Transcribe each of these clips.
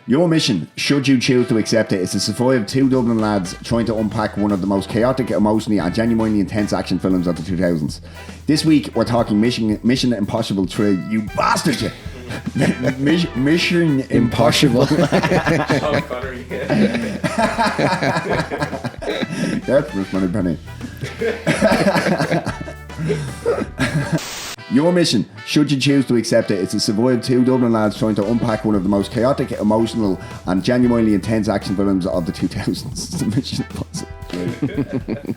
Your mission, should you choose to accept it, is to survive two Dublin lads trying to unpack one of the most chaotic, emotionally and genuinely intense action films of the 2000s. This week, we're talking Mission Impossible 3. You bastard, you! Mission Impossible. Sean Connery. That's Bruce Penny. Your mission, should you choose to accept it, is to survive two Dublin lads trying to unpack one of the most chaotic, emotional and genuinely intense action films of the 2000s. The Mission Impossible.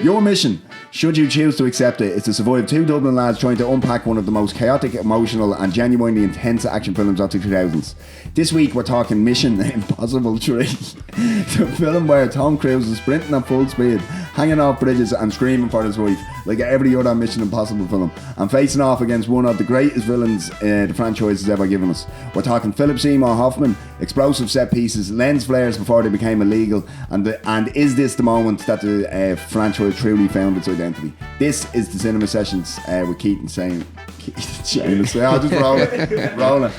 Your mission, should you choose to accept it, is to survive two Dublin lads trying to unpack one of the most chaotic, emotional and genuinely intense action films of the 2000s. This week we're talking Mission Impossible 3, the film where Tom Cruise is sprinting at full speed, hanging off bridges and screaming for his wife, like every other Mission Impossible film, and facing off against one of the greatest villains the franchise has ever given us. We're talking Philip Seymour Hoffman, explosive set pieces, lens flares before they became illegal, and is this the moment that the franchise truly found its identity? This is the Cinema Sessions with Keith and Seamus. I'll just roll it.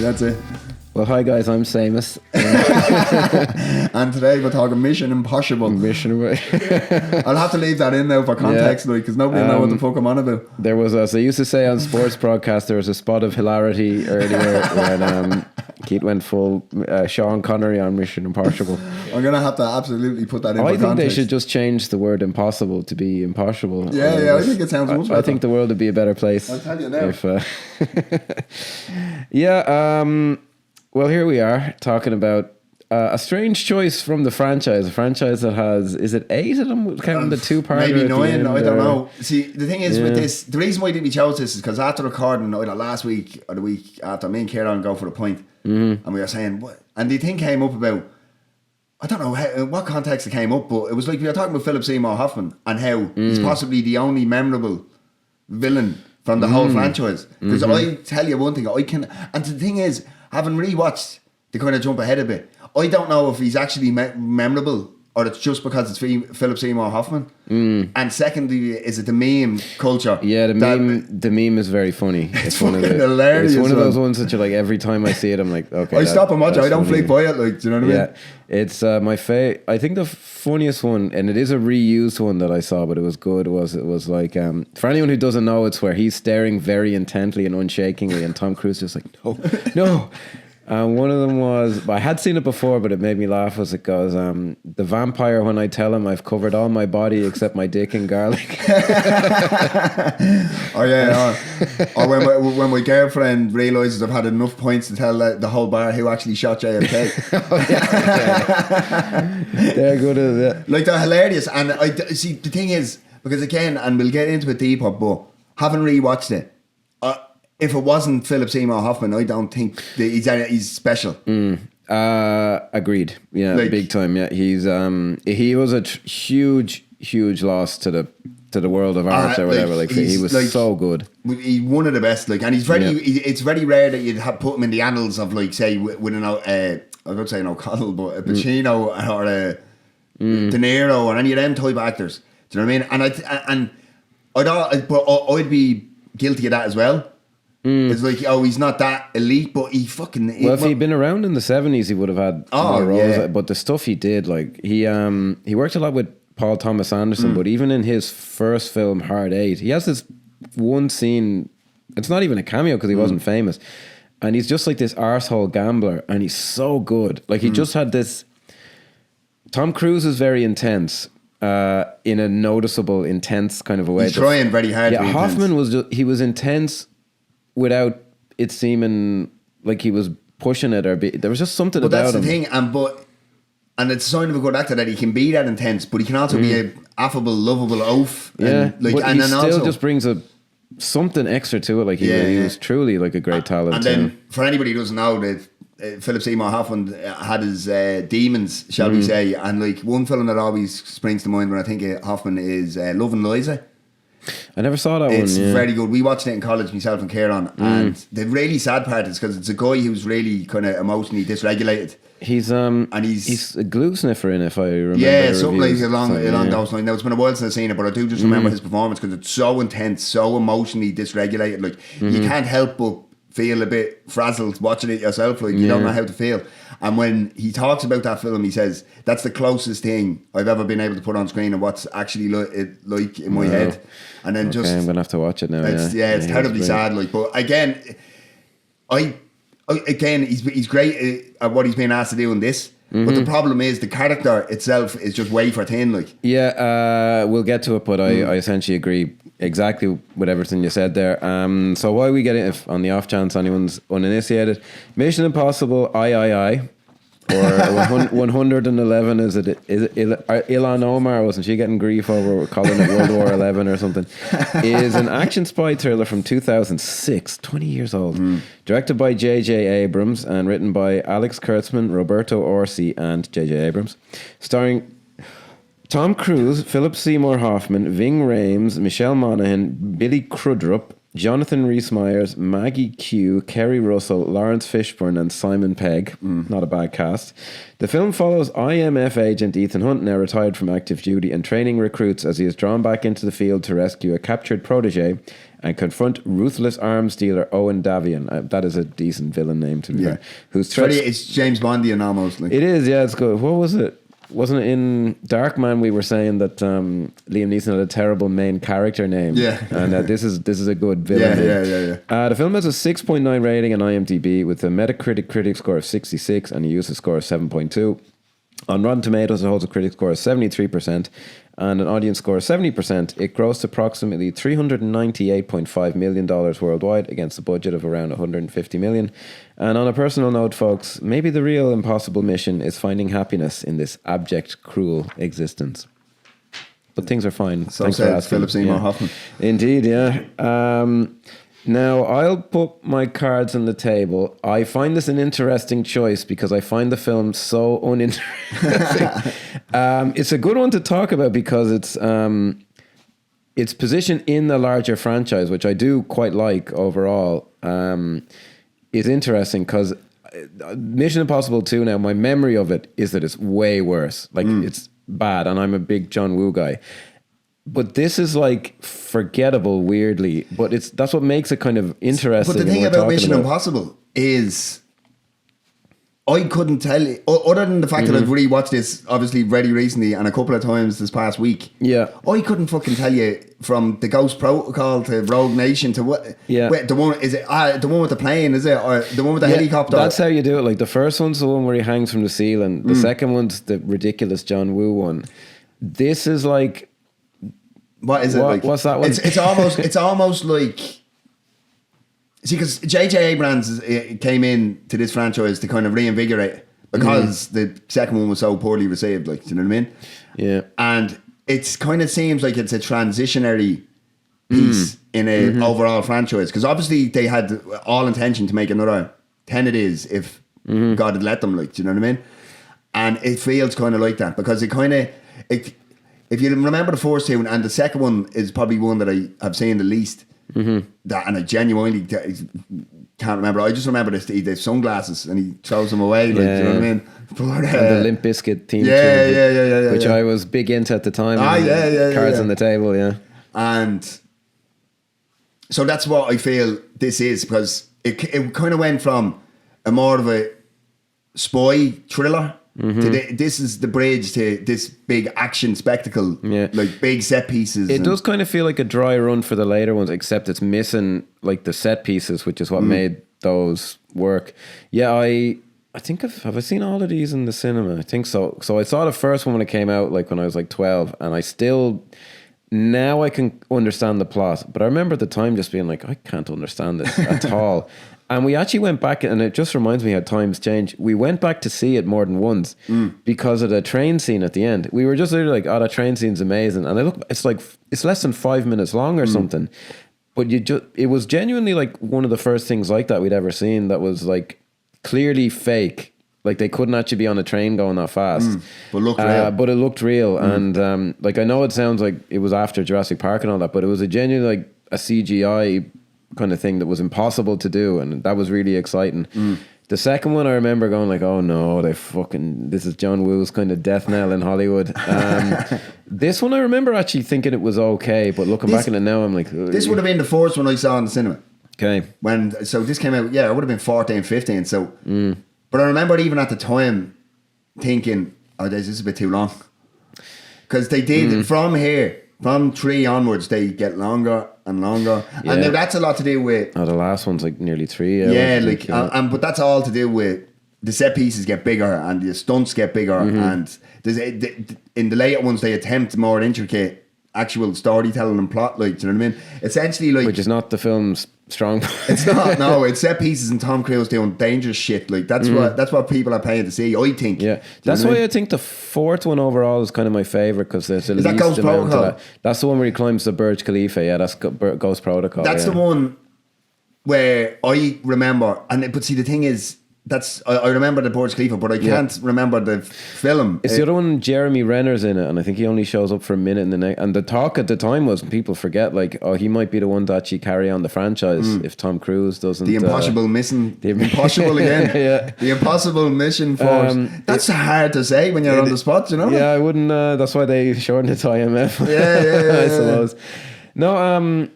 That's it. Well, hi guys, I'm Seamus. And today we're talking Mission Impossible. I'll have to leave that in now for context, because nobody will know what the fuck I'm on about. There was, as I used to say on sports broadcast, there was a spot of hilarity earlier when Keith went full Sean Connery on Mission Impossible. I'm going to have to absolutely put that in for context. I think they should just change the word impossible to be impossible. Yeah, I think it sounds much better. I think the world would be a better place. I'll tell you now. Well, here we are talking about a strange choice from the franchise. A franchise that has, is it 8 of them? Counting the two-parter. Maybe 9, I don't know. See, the thing is with this, the reason why we chose this is because after recording either last week or the week after, me and Kieran go for the point, and we were saying, what? And the thing came up about, I don't know what context it came up, but it was like we were talking about Philip Seymour Hoffman and how he's possibly the only memorable villain from the whole franchise. Because I tell you one thing, and the thing is, having rewatched, to kind of jump ahead a bit, I don't know if he's actually memorable or it's just because it's Philip Seymour Hoffman. And secondly, is it the meme culture? Yeah, the meme is very funny. It's fucking hilarious. It's one of those ones that you're like, every time I see it, I'm like, okay. I stop and watch it. I don't flick by it, like, do you know what I mean? Yeah, it's my favorite. I think the funniest one, and it is a reused one that I saw, but it was good. It was like, for anyone who doesn't know, it's where he's staring very intently and unshakingly, and Tom Cruise is like, no. One of them was, I had seen it before, but it made me laugh, was it goes, the vampire, when I tell him I've covered all my body except my dick in garlic. Oh yeah, or when my girlfriend realises I've had enough points to tell the whole bar who actually shot JFK. Oh, yeah. They're good at it. Like, they're hilarious. And I see, the thing is, because again, and we'll get into it deeper, but having rewatched it, if it wasn't Philip Seymour Hoffman, I don't think he's special. Agreed. Yeah, like, big time. Yeah, he was a huge loss to the world of art or whatever. Like, he was like, so good. He's one of the best. Like, and he's very. It's very rare that you'd put him in the annals of, like, say, with an I would say an O'Connell, but a Pacino or a De Niro or any of them type of actors. Do you know what I mean? I'd be guilty of that as well. It's like, he's not that elite, but he fucking... Well, if he'd been around in the 70s, he would have had more roles. Yeah. But the stuff he did, like, he worked a lot with Paul Thomas Anderson, but even in his first film, Hard 8, he has this one scene, it's not even a cameo because he wasn't famous, and he's just like this arsehole gambler, and he's so good. Like, he just had this... Tom Cruise is very intense, in a noticeable, intense kind of a way. He's trying very hard to be Hoffman he was intense without it seeming like he was pushing it, there was just something about him. That's the thing, and it's a sign of a good actor that he can be that intense, but he can also be a affable, lovable oaf. Yeah, like, but and he then still also just brings something extra to it. Like, he was truly like a great talent. And then for anybody who doesn't know, that Philip Seymour Hoffman had his demons, shall we say, and like one film that always springs to mind when I think of Hoffman is Love and Liza. I never saw that It's one. Yeah. very good. We watched it in college, myself and Kieran, and the really sad part is because it's a guy who's really kind of emotionally dysregulated. He's a glue sniffer in it, if I remember. Yeah, something like reviews. along yeah. those lines. Now it's been a while since I've seen it, but I do just remember his performance because it's so intense, so emotionally dysregulated. Like you can't help but feel a bit frazzled watching it yourself. Like you don't know how to feel. And when he talks about that film, he says that's the closest thing I've ever been able to put on screen and what's actually like in my head. And then just I'm gonna have to watch it now. it's terribly sad. Like, but again, he's great at what he's being asked to do in this. But the problem is the character itself is just way for thin. Like, we'll get to it, but I essentially agree exactly with everything you said there. So why we get it, if on the off chance anyone's uninitiated, Mission Impossible I or 111 is it Ilhan Omar, wasn't she getting grief over calling it World War 11 or something, is an action spy thriller from 2006, 20 years old, directed by J.J. Abrams and written by Alex Kurtzman, Roberto Orsi and J.J. Abrams, starring Tom Cruise, Philip Seymour Hoffman, Ving Rhames, Michelle Monaghan, Billy Crudup, Jonathan Rhys-Meyers, Maggie Q, Kerry Russell, Lawrence Fishburne and Simon Pegg. Not a bad cast. The film follows IMF agent Ethan Hunt, now retired from active duty, and training recruits as he is drawn back into the field to rescue a captured protege and confront ruthless arms dealer Owen Davian. That is a decent villain name, to be fair. Who's it's James Bondian almost. Like. It is, yeah, it's good. What was it? Wasn't it in Darkman we were saying that Liam Neeson had a terrible main character name? Yeah. And this is a good villain name. Yeah. The film has a 6.9 rating on IMDb with a Metacritic critic score of 66 and a user score of 7.2. On Rotten Tomatoes, it holds a critic score of 73% and an audience score of 70%. It grossed approximately $398.5 million worldwide against a budget of around $150 million. And on a personal note, folks, maybe the real impossible mission is finding happiness in this abject, cruel existence. But things are fine. So Thanks for said asking. Philip Seymour Hoffman. Indeed, yeah. Now, I'll put my cards on the table. I find this an interesting choice because I find the film so uninteresting. It's a good one to talk about because its position in the larger franchise, which I do quite like overall, is interesting because Mission Impossible 2 now, my memory of it is that it's way worse. Like, it's bad, and I'm a big John Woo guy. But this is like forgettable, weirdly. But that's what makes it kind of interesting. But the thing about Mission Impossible is, I couldn't tell you, other than the fact that I've rewatched this, obviously, very recently and a couple of times this past week. Yeah, I couldn't fucking tell you from the Ghost Protocol to Rogue Nation to what. Yeah, wait, the one is it? The one with the plane, is it, or the one with the helicopter? That's how you do it. Like the first one's the one where he hangs from the ceiling. The second one's the ridiculous John Woo one. This is like. What is it like? What's that one? It's almost like, see, because J.J. Abrams came in to this franchise to kind of reinvigorate it because the second one was so poorly received. Like, do you know what I mean? Yeah. And it's kind of seems like it's a transitionary piece in an overall franchise because obviously they had all intention to make another 10 it is if God had let them. Like, do you know what I mean? And it feels kind of like that because it kind of if you remember the first two, and the second one is probably one that I have seen the least, that, and I genuinely can't remember. I just remember the sunglasses, and he throws them away. Like, do you know what I mean? But, and the Limp Bizkit theme, which I was big into at the time. Cards on the table, yeah. And so that's what I feel this is because it kind of went from a more of a spy thriller. This is the bridge to this big action spectacle, like big set pieces. It does kind of feel like a dry run for the later ones, except it's missing like the set pieces, which is what made those work. Yeah, I think have I seen all of these in the cinema? I think so. So I saw the first one when it came out, like when I was like 12, and I still now I can understand the plot, but I remember at the time just being like, I can't understand this at all. And we actually went back, and it just reminds me how times change. We went back to see it more than once because of the train scene at the end. We were just literally like, oh, that train scene's amazing. And I look, it's less than 5 minutes long or something. But it was genuinely like one of the first things like that we'd ever seen that was like clearly fake. Like they couldn't actually be on a train going that fast. But looked real. But it looked real. And like I know it sounds like it was after Jurassic Park and all that, but it was a genuine like a CGI kind of thing that was impossible to do, and that was really exciting. The second one I remember going like, oh no, this is John Woo's kind of death knell in Hollywood. This one I remember actually thinking it was okay, but looking back at it now I'm like, ugh. This would have been the first one I saw in the cinema. Okay. So this came out, I would have been 14, 15. So, but I remember even at the time thinking, oh, this is a bit too long. Because they did, from 3 onwards, they get longer and longer. Yeah. And now that's a lot to do with... Oh, the last one's like nearly 3 hours. Yeah, like, but that's all to do with the set pieces get bigger and the stunts get bigger. And in the later ones, they attempt more intricate actual storytelling and plot, like, do you know what I mean? Essentially, like... Which is not the film's strong It's not, no, it's set pieces and Tom Cruise doing dangerous shit. Like, that's what people are paying to see, I think. Yeah. That's why I think the fourth one overall is kind of my favourite, because there's the least Ghost amount Protocol? of that. That's the one where he climbs the Burj Khalifa. Yeah, that's Ghost Protocol. That's the one where I remember, but see, the thing is, I remember the Burj Khalifa, but I can't remember the film. It's the other one. Jeremy Renner's in it, and I think he only shows up for a minute in the next. And the talk at the time was, people forget, like, oh, he might be the one to actually carry on the franchise if Tom Cruise doesn't. The impossible mission, impossible again. Yeah. The impossible mission force. That's hard to say when you're on the spot, you know. Yeah, I wouldn't. That's why they shortened it to IMF. Yeah. I suppose. No,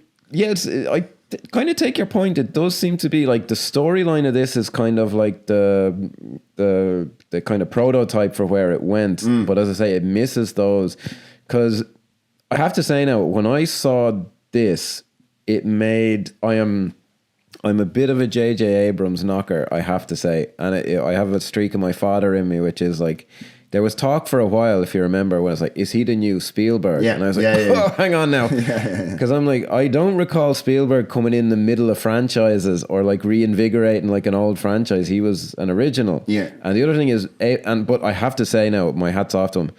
I kind of take your point. It does seem to be like the storyline of this is kind of like the kind of prototype for where it went. But as I say, it misses those, because I have to say now, when I saw this, I'm a bit of a J.J. Abrams knocker, I have to say, and I have a streak of my father in me, which is like, there was talk for a while, if you remember, when I was like, is he the new Spielberg? Yeah, and I was like, oh, hang on now. Because I'm like, I don't recall Spielberg coming in the middle of franchises or like reinvigorating like an old franchise. He was an original. Yeah. And the other thing is, but I have to say now, my hat's off to him,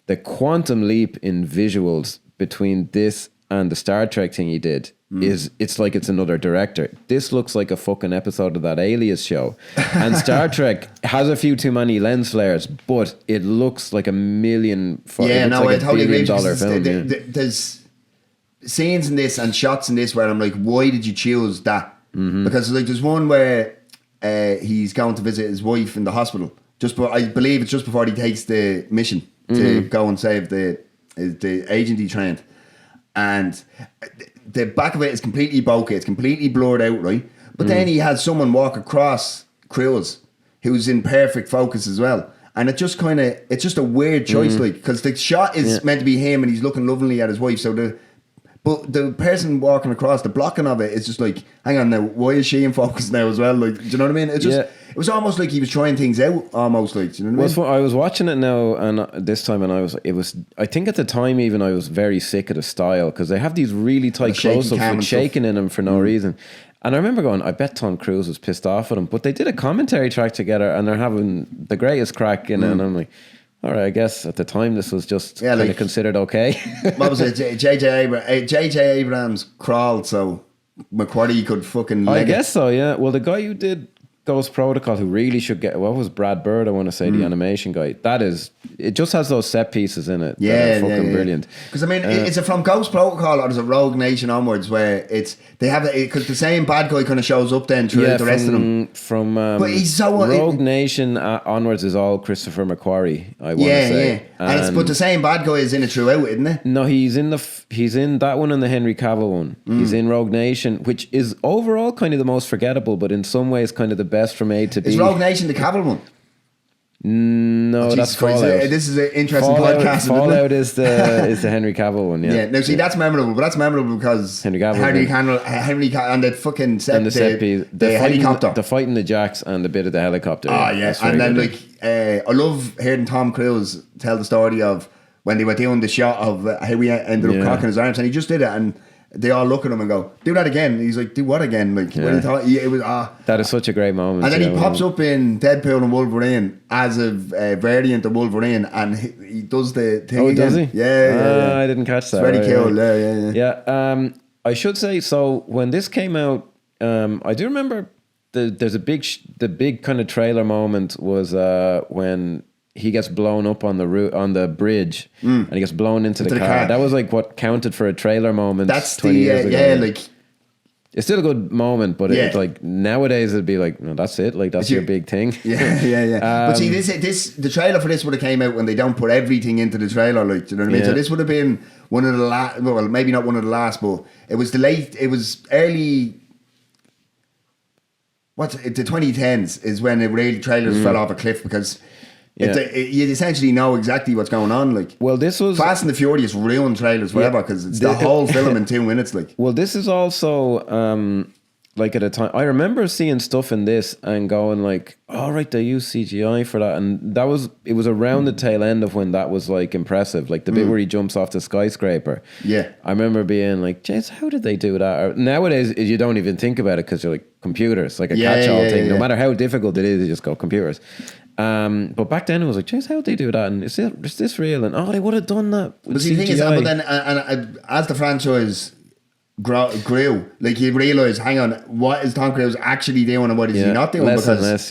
the quantum leap in visuals between this and the Star Trek thing he did it's like it's another director. This looks like a fucking episode of that Alias show. And Star Trek has a few too many lens flares, but it looks like a million. I totally agree. Film, there's scenes in this and shots in this where I'm like, why did you choose that? Because like there's one where he's going to visit his wife in the hospital. I believe it's just before he takes the mission to go and save the agent he trained. And the back of it is completely bokeh. It's completely blurred out, right? But then he has someone walk across Cruise who's in perfect focus as well. And it's just a weird choice, like, because the shot is meant to be him and he's looking lovingly at his wife. But the person walking across, the blocking of it is just like, hang on now, why is she in focus now as well? Like, do you know what I mean? It was almost like he was trying things out, almost like, do you know what I mean? I was watching it now, and this time, and I think at the time even I was very sick of the style, because they have these really tight close-ups with shaking in them for no reason. And I remember going, I bet Tom Cruise was pissed off at him, but they did a commentary track together and they're having the greatest crack in it, and I'm like, all right, I guess at the time this was just kind of considered okay. What was it? J.J. Abrams crawled so McQuarrie could fucking leg I guess so, yeah. Well, the guy who did Ghost Protocol, who really should get, what was Brad Bird, I want to say, the animation guy. It just has those set pieces in it. Yeah, fucking brilliant. Because I mean, is it from Ghost Protocol or is it Rogue Nation onwards where they have it, because the same bad guy kind of shows up then throughout the rest of them. From but he's so Rogue Nation onwards is all Christopher McQuarrie, I want to say. Yeah. But the same bad guy is in it throughout, isn't it? No, he's in that one and the Henry Cavill one. He's in Rogue Nation, which is overall kind of the most forgettable, but in some ways kind of the best from A to B. Is Rogue Nation the Cavill one? No, that's Fallout. This is an interesting podcast. Fallout is the Henry Cavill one. Yeah. Now see, that's memorable, but that's memorable because Henry Cavill and the fucking set, and the helicopter, the fighting the jacks and the bit of the helicopter. Oh yeah, and then I love hearing Tom Cruise tell the story of when they were doing the shot of how he ended up cocking his arms, and he just did it, and they all look at him and go, do that again. And he's like, do what again? Like, when he thought, it was, that is such a great moment. And then he pops up in Deadpool and Wolverine as a variant of Wolverine, and he does the thing again. Does he? Yeah. I didn't catch that. It's very cool. Yeah. Yeah, I should say, so when this came out, I do remember there's a the big kind of trailer moment was when he gets blown up on the bridge and he gets blown into the car. That was like what counted for a trailer moment. That's 20 years ago. Yeah, like it's still a good moment, but it's like nowadays it'd be like, no, that's it. Like that's your big thing. Yeah. But see, the trailer for this would have came out when they don't put everything into the trailer. Like, do you know what I mean? So this would have been one of the last. Well, maybe not one of the last, but it was early. The 2010s is when the really trailers fell off a cliff because. You essentially know exactly what's going on. Like, well, this was Fast and the Furious ruined trailers forever because it's the whole film in 2 minutes. Like, well, this is also like at a time I remember seeing stuff in this and going like, "Oh, right, they use CGI for that," and it was around the tail end of when that was like impressive, like the bit where he jumps off the skyscraper. Yeah, I remember being like, "Jeez, how did they do that?" Or, nowadays, you don't even think about it because you're like computers, like a catch-all thing. No matter how difficult it is, you just go computers. But back then it was like, "Jeez, how'd they do that? And is this real?" And they would have done that. But the thing is, but then as the franchise grew, like you realise, hang on, what is Tom Cruise actually doing and what is he not doing? Less and less,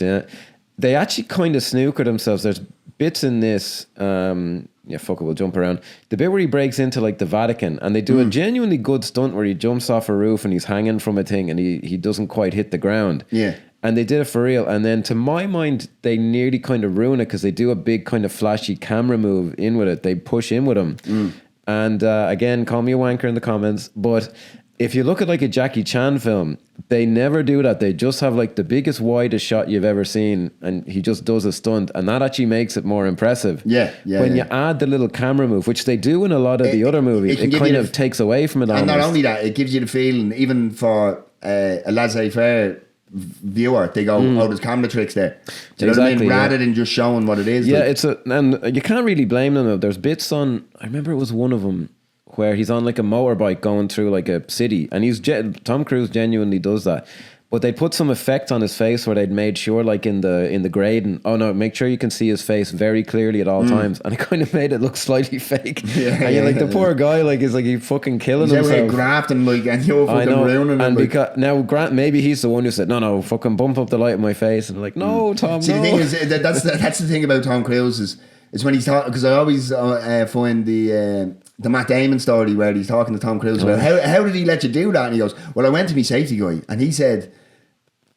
they actually kind of snooker themselves. There's bits in this. Fuck it, we'll jump around. The bit where he breaks into like the Vatican and they do a genuinely good stunt where he jumps off a roof and he's hanging from a thing and he doesn't quite hit the ground. Yeah. And they did it for real. And then to my mind, they nearly kind of ruin it because they do a big kind of flashy camera move in with it. They push in with him. And again, call me a wanker in the comments. But if you look at like a Jackie Chan film, they never do that. They just have like the biggest, widest shot you've ever seen. And he just does a stunt. And that actually makes it more impressive. When you add the little camera move, which they do in a lot of the other movies, it kind of takes away from it almost. And not only that, it gives you the feeling, even for a laissez-faire viewer, they go, there's camera tricks there. Do you know what I mean? Rather than just showing what it is. Yeah, and you can't really blame them though. There's bits on, I remember it was one of them where he's on like a motorbike going through like a city, and Tom Cruise genuinely does that. But they put some effect on his face where they'd made sure, like in the grading, make sure you can see his face very clearly at all times, and it kind of made it look slightly fake. And you're like, the poor guy, like, is like he fucking killing himself. He's grafting, like, and you're fucking ruining and him. Because now Grant, maybe he's the one who said, no, fucking bump up the light in my face, and they're like, no, Tom. See, the thing is, that's the thing about Tom Cruise is when he's talking, because I always find the Matt Damon story where he's talking to Tom Cruise about how did he let you do that, and he goes, well, I went to my safety guy, and he said,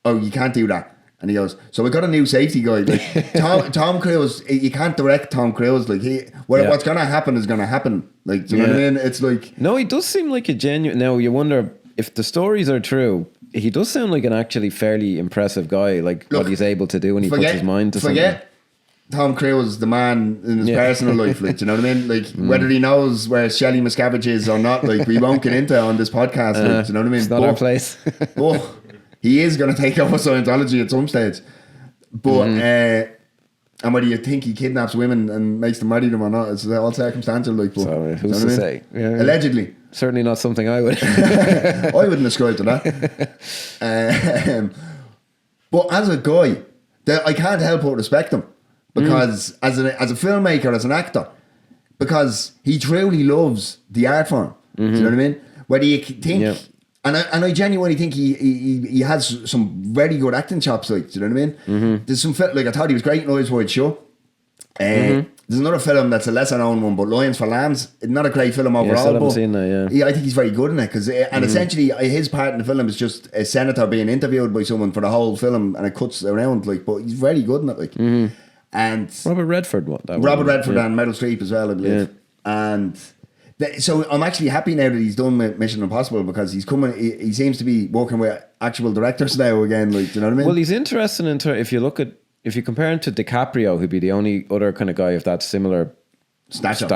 oh, you can't do that. And he goes, so we got a new safety guy. Like, Tom Cruise, you can't direct Tom Cruise. Like, what's going to happen is going to happen. Like, do you know what I mean? It's like... No, he does seem like a genuine... Now, you wonder if the stories are true. He does sound like an actually fairly impressive guy, like what he's able to do when he puts his mind to something. Tom Cruise, the man in his personal life, like, do you know what I mean? Like, whether he knows where Shelley Miscavige is or not, like, we won't get into on this podcast, like, do you know what I mean? It's not our place. He is going to take over Scientology at some stage. But, and whether you think he kidnaps women and makes them marry them or not, it's all circumstantial. Like, but, so, who's to say? Yeah. Allegedly. Certainly not something I would. I wouldn't ascribe to that. But as a guy, I can't help but respect him. Because as a filmmaker, as an actor, because he truly loves the art form. Do you know what I mean? Whether you think... Yeah. And I genuinely think he has some very good acting chops, like, do you know what I mean? There's some like, I thought he was great in Eyes Wide Shut. There's another film that's a lesser known one, but Lions for Lambs, not a great film overall. I haven't seen that, yeah, I think he's very good in it, and essentially his part in the film is just a senator being interviewed by someone for the whole film, and it cuts around, like, but he's very good in it, like. And Robert Redford, and Meryl Streep as well, I believe. And so I'm actually happy now that he's done Mission Impossible, because he's coming. He seems to be working with actual directors now again. Like, do you know what I mean? Well, he's interesting if you compare him to DiCaprio, who'd be the only other kind of guy of that similar stature.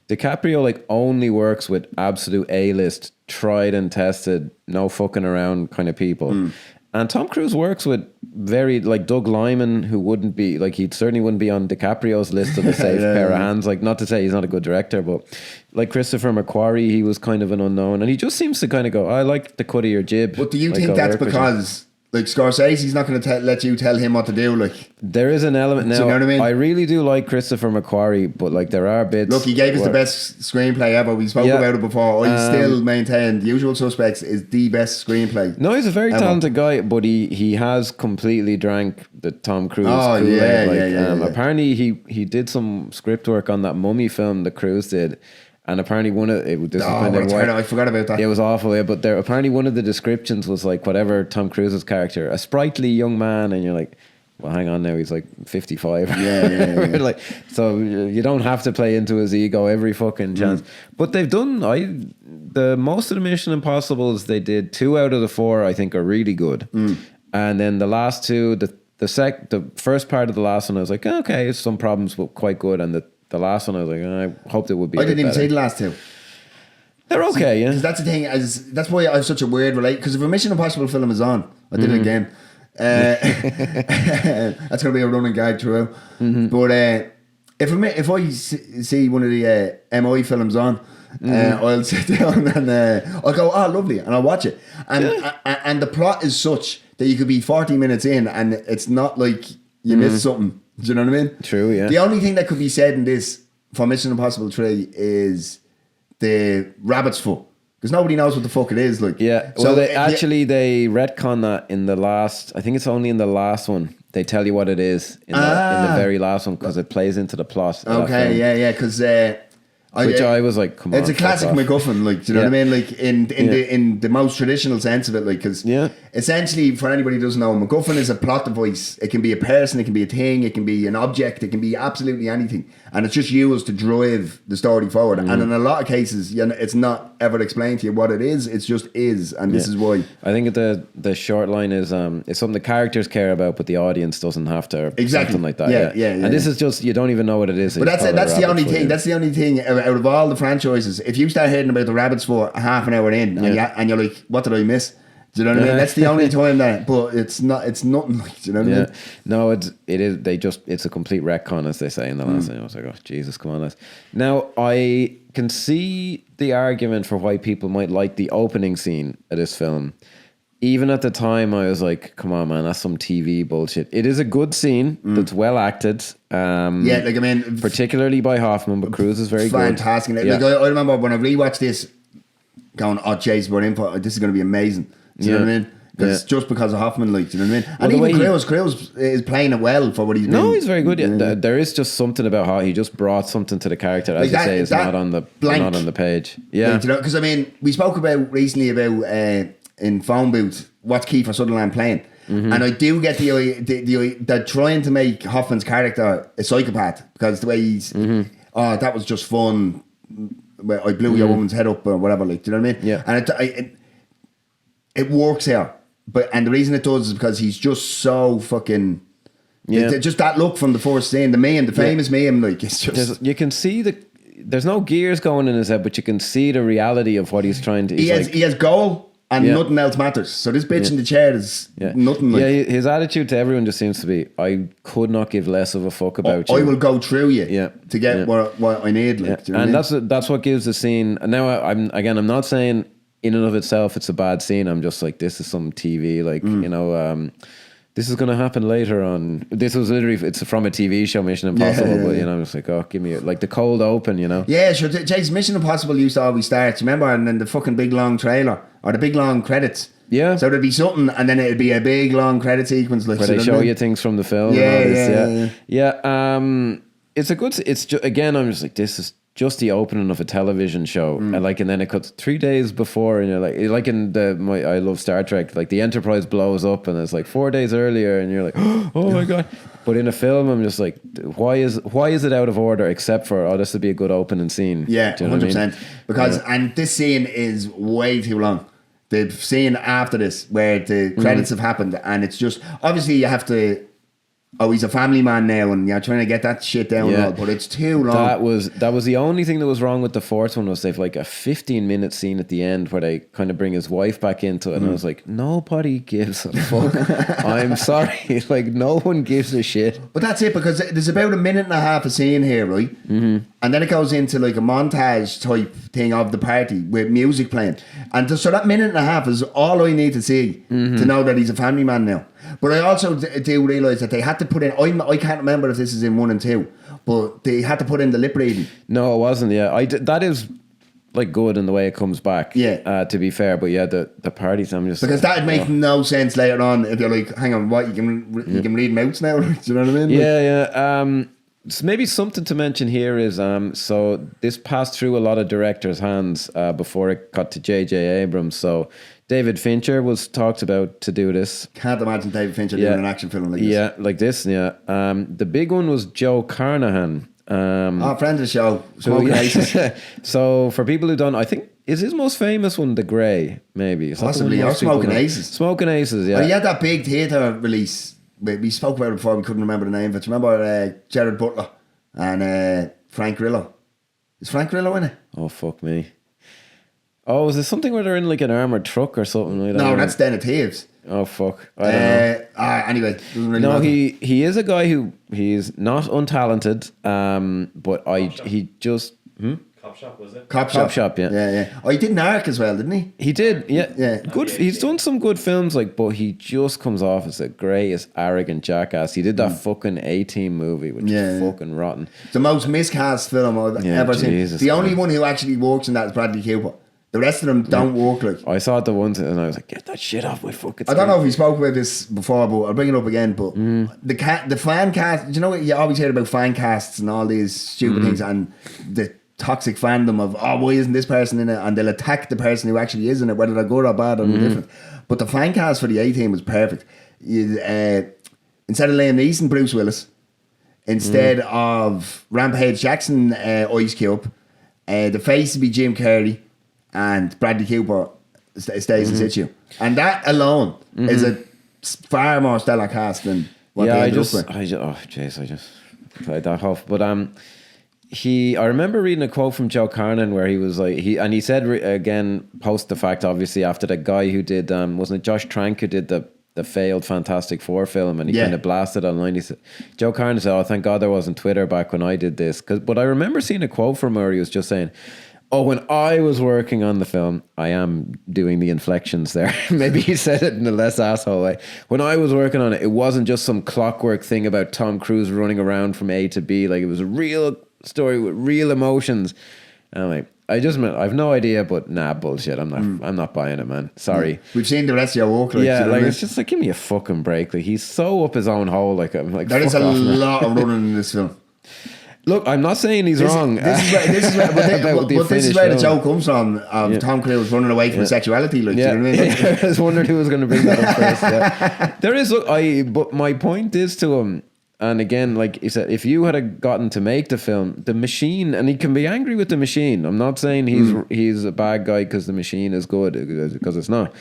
DiCaprio like only works with absolute A-list, tried and tested, no fucking around kind of people. And Tom Cruise works with very, like, Doug Liman, who wouldn't be, like, he certainly wouldn't be on DiCaprio's list of a safe pair of hands. Like, not to say he's not a good director, but like Christopher McQuarrie, he was kind of an unknown. And he just seems to kind of go, I like the cut of your jib. But do you think that's because Like Scorsese's not going to let you tell him what to do. Like there is an element now. Do you know what I mean? I really do like Christopher McQuarrie, but like there are bits. Look, he gave us the best screenplay ever. We spoke about it before. I still maintain The Usual Suspects is the best screenplay. No, he's a very talented guy, but he has completely drank the Tom Cruise. Oh Kool-Aid. yeah. Apparently he did some script work on that Mummy film that Cruise did. And apparently I forgot about that. It was awful, yeah, but apparently one of the descriptions was like whatever Tom Cruise's character, a sprightly young man, and you're like, well, hang on now, he's like 55. Yeah. Like, so you don't have to play into his ego every fucking chance. But they've done the most of the Mission Impossibles they did, 2 out of the 4 I think are really good, and then the last 2, the first part of the last one I was like, okay, some problems but quite good, and the last one I was like, I hoped it would be. I didn't even see the last 2. They're okay, yeah. Because that's the thing. That's why I have such a weird because if a Mission Impossible film is on, I did it again. That's going to be a running gag throughout. But if I see one of the MI films on, I'll sit down and I'll go, oh, lovely, and I'll watch it. And the plot is such that you could be 40 minutes in and it's not like you missed something. Do you know what I mean? True, yeah. The only thing that could be said in this for Mission Impossible 3 is the rabbit's foot. Because nobody knows what the fuck it is. Like, yeah. So well, they retcon that in the last, I think it's only in the last one. They tell you what it is in the very last one because it plays into the plot. Okay, yeah. Because I was like, come on. It's a classic MacGuffin, like, do you know what I mean? Like, in the most traditional sense of it, like, because essentially, for anybody who doesn't know, MacGuffin is a plot device. It can be a person, it can be a thing, it can be an object, it can be absolutely anything. And it's just used to drive the story forward. And in a lot of cases, it's not ever explained to you what it is, it's just is, and this is why. I think the short line is it's something the characters care about, but the audience doesn't have to. Exactly. Something like that. Yeah. And this is just, you don't even know what it is. But that's the only thing. That's the only thing out of all the franchises. If you start hearing about the rabbits for half an hour in, and you're like, what did I miss? Do you know what I mean? That's the only time that, but it's nothing like, do you know what I mean? No, it is. It's a complete retcon, as they say in the last thing. I was like, oh, Jesus, come on, lads. Now, I can see the argument for why people might like the opening scene of this film. Even at the time, I was like, come on, man, that's some TV bullshit. It is a good scene that's well acted. Particularly by Hoffman, but Cruise is very fantastic. good. Like, I remember when I rewatched this, going, oh, jeez, we're in for this is going to be amazing. Do you know what I mean? Because just because of Hoffman, like, do you know what I mean? And even Cruise is playing it well for what he's been. No, he's very good. Yeah. There is just something about how he just brought something to the character, as you say, is not on the page. Yeah, like, because I mean, we spoke recently about in Phone Booth what's Kiefer Sutherland playing, and I do get the they're trying to make Hoffman's character a psychopath because the way he's that was just fun. I blew your woman's head up or whatever, like, do you know what I mean? Yeah, and it works out, and the reason it does is because he's just so fucking. Yeah, just that look from the first scene, the famous meme, like, it's just. You can see there's no gears going in his head, but you can see the reality of what he's trying to. He has goal. And nothing else matters. So this bitch in the chair is nothing like... Yeah, his attitude to everyone just seems to be, I could not give less of a fuck about you. I will go through you to get what I need. Like, do you know and what I mean? that's what gives the scene... Now, I'm not saying in and of itself it's a bad scene. I'm just like, this is some TV. Like, you know... this is going to happen later on. This was literally, it's from a TV show, Mission Impossible, but, you know, I'm just like, oh, give me like the cold open, you know? Yeah, sure. Jason, Mission Impossible used to always start, remember? And then the fucking big long trailer, or the big long credits. Yeah. So there'd be something, and then it'd be a big long credit sequence. Like, where they show you things from the film. Yeah. It's a good, again, I'm just like, this is just the opening of a television show, and then it cuts 3 days before, and you're like in I love Star Trek, like the Enterprise blows up, and it's like 4 days earlier, and you're like, oh my god. But in a film, I'm just like, why is it out of order? Except for this would be a good opening scene. Yeah, 100%. Because and this scene is way too long. The scene after this, where the credits have happened, and it's just obviously you have to oh, he's a family man now, and you're trying to get that shit down, and all, but it's too long. That was the only thing that was wrong with the fourth one, was they've like a 15-minute scene at the end where they kind of bring his wife back into it, and I was like, nobody gives a fuck. I'm sorry, like no one gives a shit. But that's it, because there's about a minute and a half of scene here, right? And then it goes into like a montage type thing of the party with music playing, and so that minute and a half is all I need to see to know that he's a family man now. But I also do realise that they had to put in, I can't remember if this is in 1 and 2, but they had to put in the lip reading. No, it wasn't, that is like good in the way it comes back, to be fair, but the parties, I'm just... Because that'd make no sense later on if you're like, hang on, what, you can read mouths now? Do you know what I mean? So maybe something to mention here is, so this passed through a lot of directors' hands before it got to J.J. Abrams, so... David Fincher was talked about to do this. Can't imagine David Fincher doing an action film like this. Yeah, like this, the big one was Joe Carnahan. Friend of the show, Smoking Aces. So for people who don't, I think, is his most famous one The Grey, maybe? Possibly, or Smoking Aces. Smoking Aces, yeah. Well, he had that big theatre release. We spoke about it before, we couldn't remember the name of it. Remember Gerard Butler and Frank Grillo? Is Frank Grillo in it? Oh, fuck me. Oh, is there something where they're in like an armoured truck or something like that? No, that's Den of Thieves. Oh, fuck. I don't know. Anyway, doesn't really no, matter. he is a guy who, he's not untalented, but he just... Cop Shop, was it? Cop Shop, yeah. Yeah. Oh, he did Narc as well, didn't he? He did, yeah. Yeah. Good. He's done some good films, like, but he just comes off as the greatest arrogant jackass. He did that fucking A-Team movie, which is fucking rotten. The most miscast film I've ever seen. The only one who actually works in that is Bradley Cooper. The rest of them don't work like. I saw it the once and I was like, get that shit off my fucking screen. I don't know if we spoke about this before, but I'll bring it up again. But the fan cast, do you know what you always hear about fan casts and all these stupid things and the toxic fandom of, oh, why isn't this person in it? And they'll attack the person who actually is in it, whether they're good or bad or indifferent. But the fan cast for the A-Team was perfect. Instead of Liam Neeson, Bruce Willis. Instead of Rampage Jackson, Ice Cube. The face would be Jim Carrey. And Bradley Cooper stays in situ. And that alone is a far more stellar cast than what they ended up with. I just played that off. But I remember reading a quote from Joe Carnan where he was like, he said again, post the fact, obviously, after the guy who did, wasn't it Josh Trank who did the failed Fantastic Four film, and he kind of blasted online. He said, Joe Carnan said, oh, thank God there wasn't Twitter back when I did this. But I remember seeing a quote from where he was just saying, oh, when I was working on the film, I am doing the inflections there. Maybe he said it in a less asshole way. When I was working on it, it wasn't just some clockwork thing about Tom Cruise running around from A to B. Like, it was a real story with real emotions. And I'm like, I've no idea, but nah, bullshit. I'm not buying it, man. Sorry. We've seen the rest of your work. Like, it's just like, give me a fucking break. Like, he's so up his own hole. Like, I'm like, there is a lot of running in this film. Look, I'm not saying he's wrong. This is where the joke comes from of Tom Cruise running away from sexuality. Like, do you know what I mean? I was wondering who was going to bring that up first. Yeah. There is, but my point is to him, and again, like he said, if you had gotten to make the film, the machine, and he can be angry with the machine. I'm not saying he's a bad guy because the machine is good, because it's not.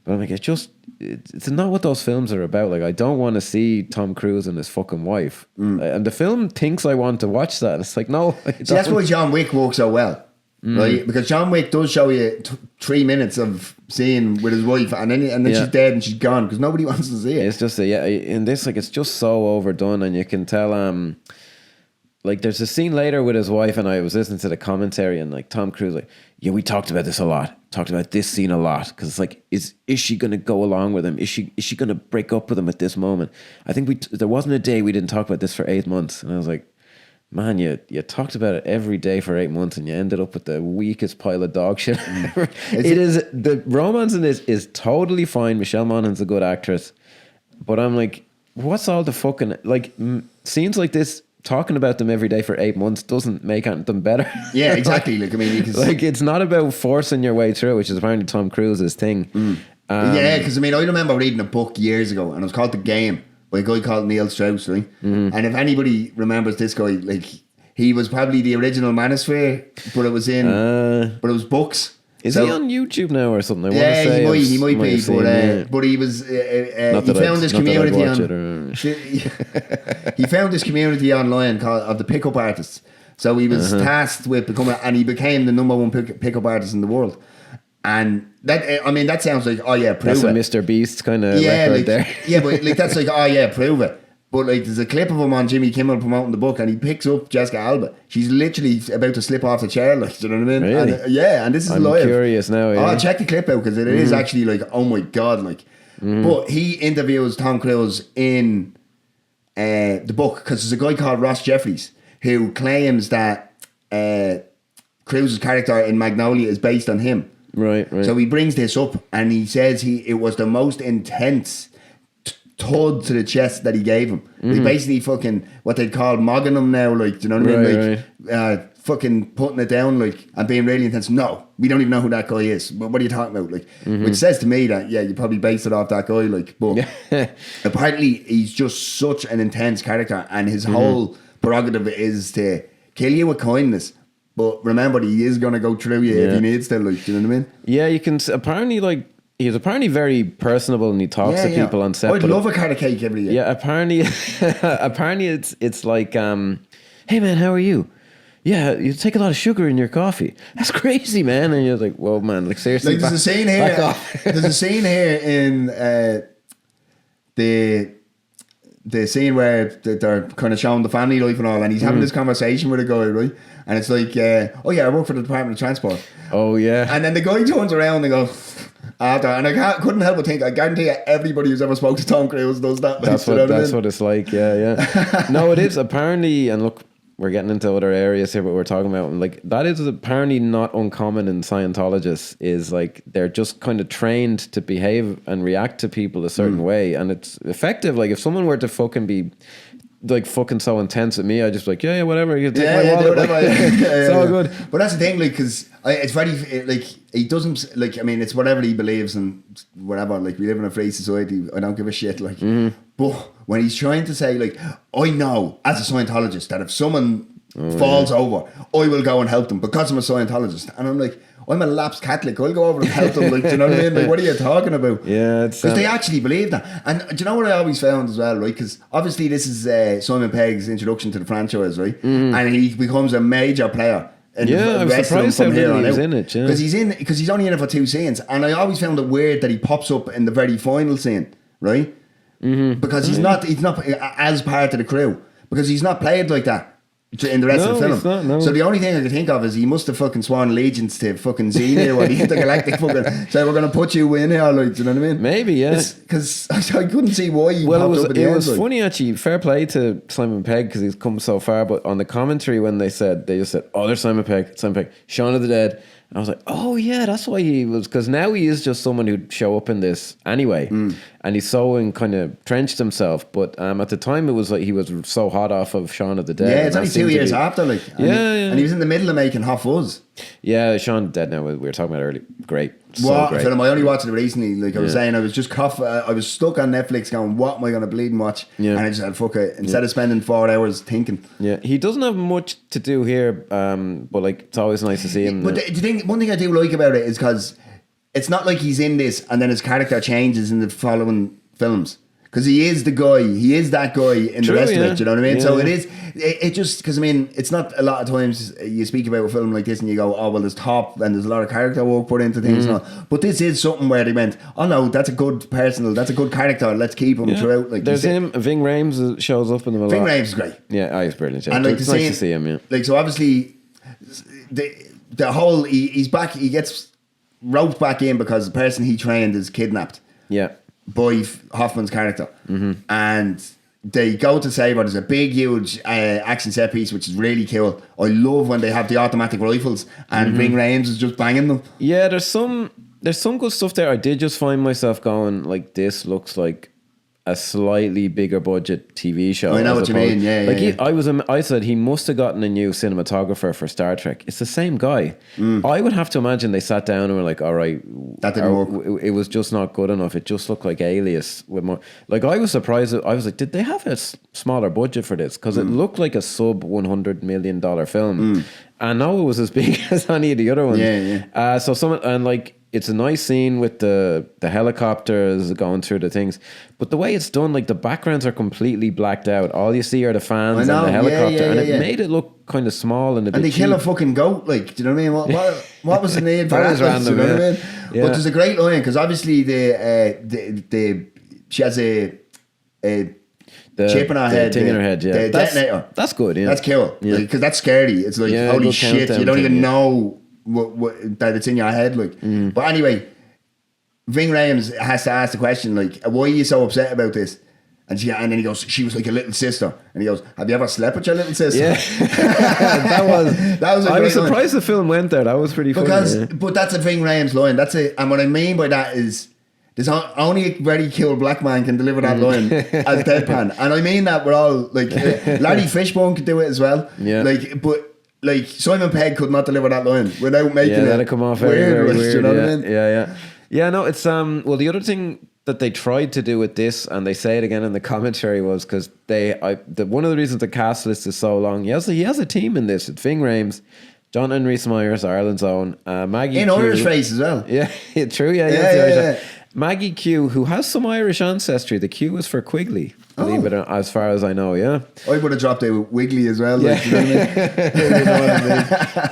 But I'm like, it's not what those films are about. Like, I don't want to see Tom Cruise and his fucking wife. And the film thinks I want to watch that. It's like, no. See, that's why John Wick works so well, right? Because John Wick does show you 3 minutes of seeing with his wife, and then she's dead and she's gone because nobody wants to see it. It's just, in this, like, it's just so overdone, and you can tell, like, there's a scene later with his wife, and I was listening to the commentary, and like Tom Cruise, like, yeah, we talked about this a lot. Talked about this scene a lot, because it's like, is she gonna go along with him? Is she gonna break up with him at this moment? I think there wasn't a day we didn't talk about this for 8 months, and I was like, man, you talked about it every day for 8 months, and you ended up with the weakest pile of dog shit ever. The romance in this is totally fine. Michelle Monaghan's a good actress, but I'm like, what's all the fucking, like, scenes like this? Talking about them every day for 8 months doesn't make them better. Yeah, exactly. Like, I mean, like, it's not about forcing your way through, which is apparently Tom Cruise's thing. Yeah, because I mean, I remember reading a book years ago, and it was called The Game by a guy called Neil Strauss, right? And if anybody remembers this guy, like, he was probably the original Manosphere, but it was but it was books. Is he on YouTube now or something? I Yeah, say he might be, but he was. He found this community he found this community online of the pickup artists. So he was tasked with becoming, and he became the number one pickup artist in the world. And that sounds like, oh yeah, prove that's it. That's a Mr. Beast kind of record there. Yeah, but like that's like, oh yeah, prove it. But like, there's a clip of him on Jimmy Kimmel promoting the book, and he picks up Jessica Alba. She's literally about to slip off the chair, like, do you know what I mean? Really? And, and this is I'm live. I'm curious now. Yeah. Oh, check the clip out because it is actually like, oh my god, like. But he interviews Tom Cruise in the book because there's a guy called Ross Jeffries who claims that Cruise's character in Magnolia is based on him. Right. So he brings this up and he says it was the most intense thud to the chest that he gave him. He basically fucking what they'd call mogging him now, like, do you know what I mean? Like fucking putting it down, like, and being really intense. No, we don't even know who that guy is. But what are you talking about? Like, which says to me that you probably based it off that guy, like, but apparently he's just such an intense character, and his whole prerogative is to kill you with kindness. But remember, he is gonna go through you if he needs to, like, do you know what I mean? Yeah, you can apparently like. He's apparently very personable and he talks to people on set. I'd love a carrot cake every year. Yeah, apparently it's like, hey man, how are you? Yeah, you take a lot of sugar in your coffee. That's crazy, man. And you're like, whoa, man, like seriously. Like there's a scene here. There's a scene here in the scene where they're kind of showing the family life and all, and he's having this conversation with a guy, right? And it's like, oh yeah, I work for the Department of Transport. Oh yeah. And then the guy turns around and goes. And I couldn't help but think, I guarantee you, everybody who's ever spoke to Tom Cruise does that. That's what it's like, yeah. No, it is apparently, and look, we're getting into other areas here, but we're talking about, like, that is apparently not uncommon in Scientologists, is like, they're just kind of trained to behave and react to people a certain way, and it's effective. Like, if someone were to fucking be like fucking so intense at me, I just like, yeah, whatever, you take my wallet, whatever. It's all good. But that's the thing, like, because it's very like, he doesn't, like, I mean, it's whatever he believes and whatever, like, we live in a free society, I don't give a shit, like, but when he's trying to say, like, I know as a Scientologist that if someone falls over, I will go and help them because I'm a Scientologist, and I'm like, I'm a lapsed Catholic, I'll go over and help them, like, do you know what I mean? Like, what are you talking about? Yeah, because they actually believe that. And do you know what I always found as well, right? Because obviously this is Simon Pegg's introduction to the franchise, right? And he becomes a major player in the rest of them from here on out. Because he's only in it for 2 scenes, and I always found it weird that he pops up in the very final scene, right? Because he's not as part of the crew, because he's not played like that in the rest of the film. He's not, no. So the only thing I could think of is he must have fucking sworn allegiance to fucking Xenia or the intergalactic fucking say, we're going to put you in here, like, do you know what I mean? Maybe, yeah. Because I couldn't see why he popped up at the end. It was funny, actually. Fair play to Simon Pegg because he's come so far, but on the commentary when they just said, oh, there's Simon Pegg, Shaun of the Dead. I was like, oh yeah, that's why he was, because now he is just someone who'd show up in this anyway, and he's so kind of trenched himself. But at the time, it was like he was so hot off of Shaun of the Dead. Yeah, it's only 2 years after, like, and he was in the middle of making Hot Fuzz. Yeah, Shaun of the Dead. Now we were talking about earlier. Great. What great film? I only watched it recently. Like I was saying, I was just I was stuck on Netflix going, what am I going to bleed and watch? And I just said, fuck it. Instead of spending 4 hours thinking. Yeah, he doesn't have much to do here, but like it's always nice to see him. But one thing I do like about it is because it's not like he's in this and then his character changes in the following films. Because he is the guy, he is that guy in the rest of it, you know what I mean? So it just, because I mean, it's not a lot of times you speak about a film like this and you go, oh, well, there's top and there's a lot of character work put into things and all. But this is something where they went, oh no, that's a good character, let's keep him throughout. Like, there's him, Ving Rhames shows up in the Ving Rhames is great. Yeah, he's brilliant. And like, it's nice to see him, yeah. Like, so obviously, the whole, he's back, he gets roped back in because the person he trained is kidnapped. Yeah. By Hoffman's character, and they go to save her. There's a big, huge action set piece, which is really cool. I love when they have the automatic rifles and Ving Rhames is just banging them. Yeah, there's some good stuff there. I did just find myself going, like, this looks like a slightly bigger budget TV show. I know what you mean. Yeah, like yeah. I said he must have gotten a new cinematographer for Star Trek. It's the same guy. I would have to imagine they sat down and were like, all right, that didn't work. It was just not good enough. It just looked like Alias with more. Like I was surprised. I was like, did they have a smaller budget for this? Because it looked like a sub $100 million film. And no, it was as big as any of the other ones. Yeah. It's a nice scene with the helicopters going through the things, but the way it's done, like the backgrounds are completely blacked out. All you see are the fans and the helicopter, and it made it look kind of small and a bit And they cheap. kill a fucking goat, like, do you know what I mean? What was the name for That that? was random, Do you know what I mean? Yeah. But there's a great line, because obviously she has a chip in her head. Thing in her head, yeah. The detonator. That's good, yeah. That's cool. Yeah. Because that's scary. It's like, holy good shit, countdown you don't thing, even know that it's in your head, like. But anyway, Ving Rhames has to ask the question, like, why are you so upset about this? And then he goes, she was like a little sister. And he goes, have you ever slept with your little sister? Yeah. that was I was surprised the film went there. That was pretty funny. But that's a Ving Rhames line. That's it. And what I mean by that is, there's only a very cool black man can deliver that line as deadpan. And I mean that we're all, like, Larry Fishburne could do it as well. Yeah. Like Simon Pegg could not deliver that line without making it that'd come off very weird. You know what I mean? Yeah, no, it's well, the other thing that they tried to do with this, and they say it again in the commentary, was because one of the reasons the cast list is so long. He has a team in this. It's Ving Rhames, Jonathan Rhys-Meyers, Ireland's own, Maggie in Q. Irish face as well. Yeah, true. Yeah. Maggie Q, who has some Irish ancestry. The Q is for Quigley, believe it or not, as far as I know. Yeah, I would have dropped it with Wiggly as well. Like, you know what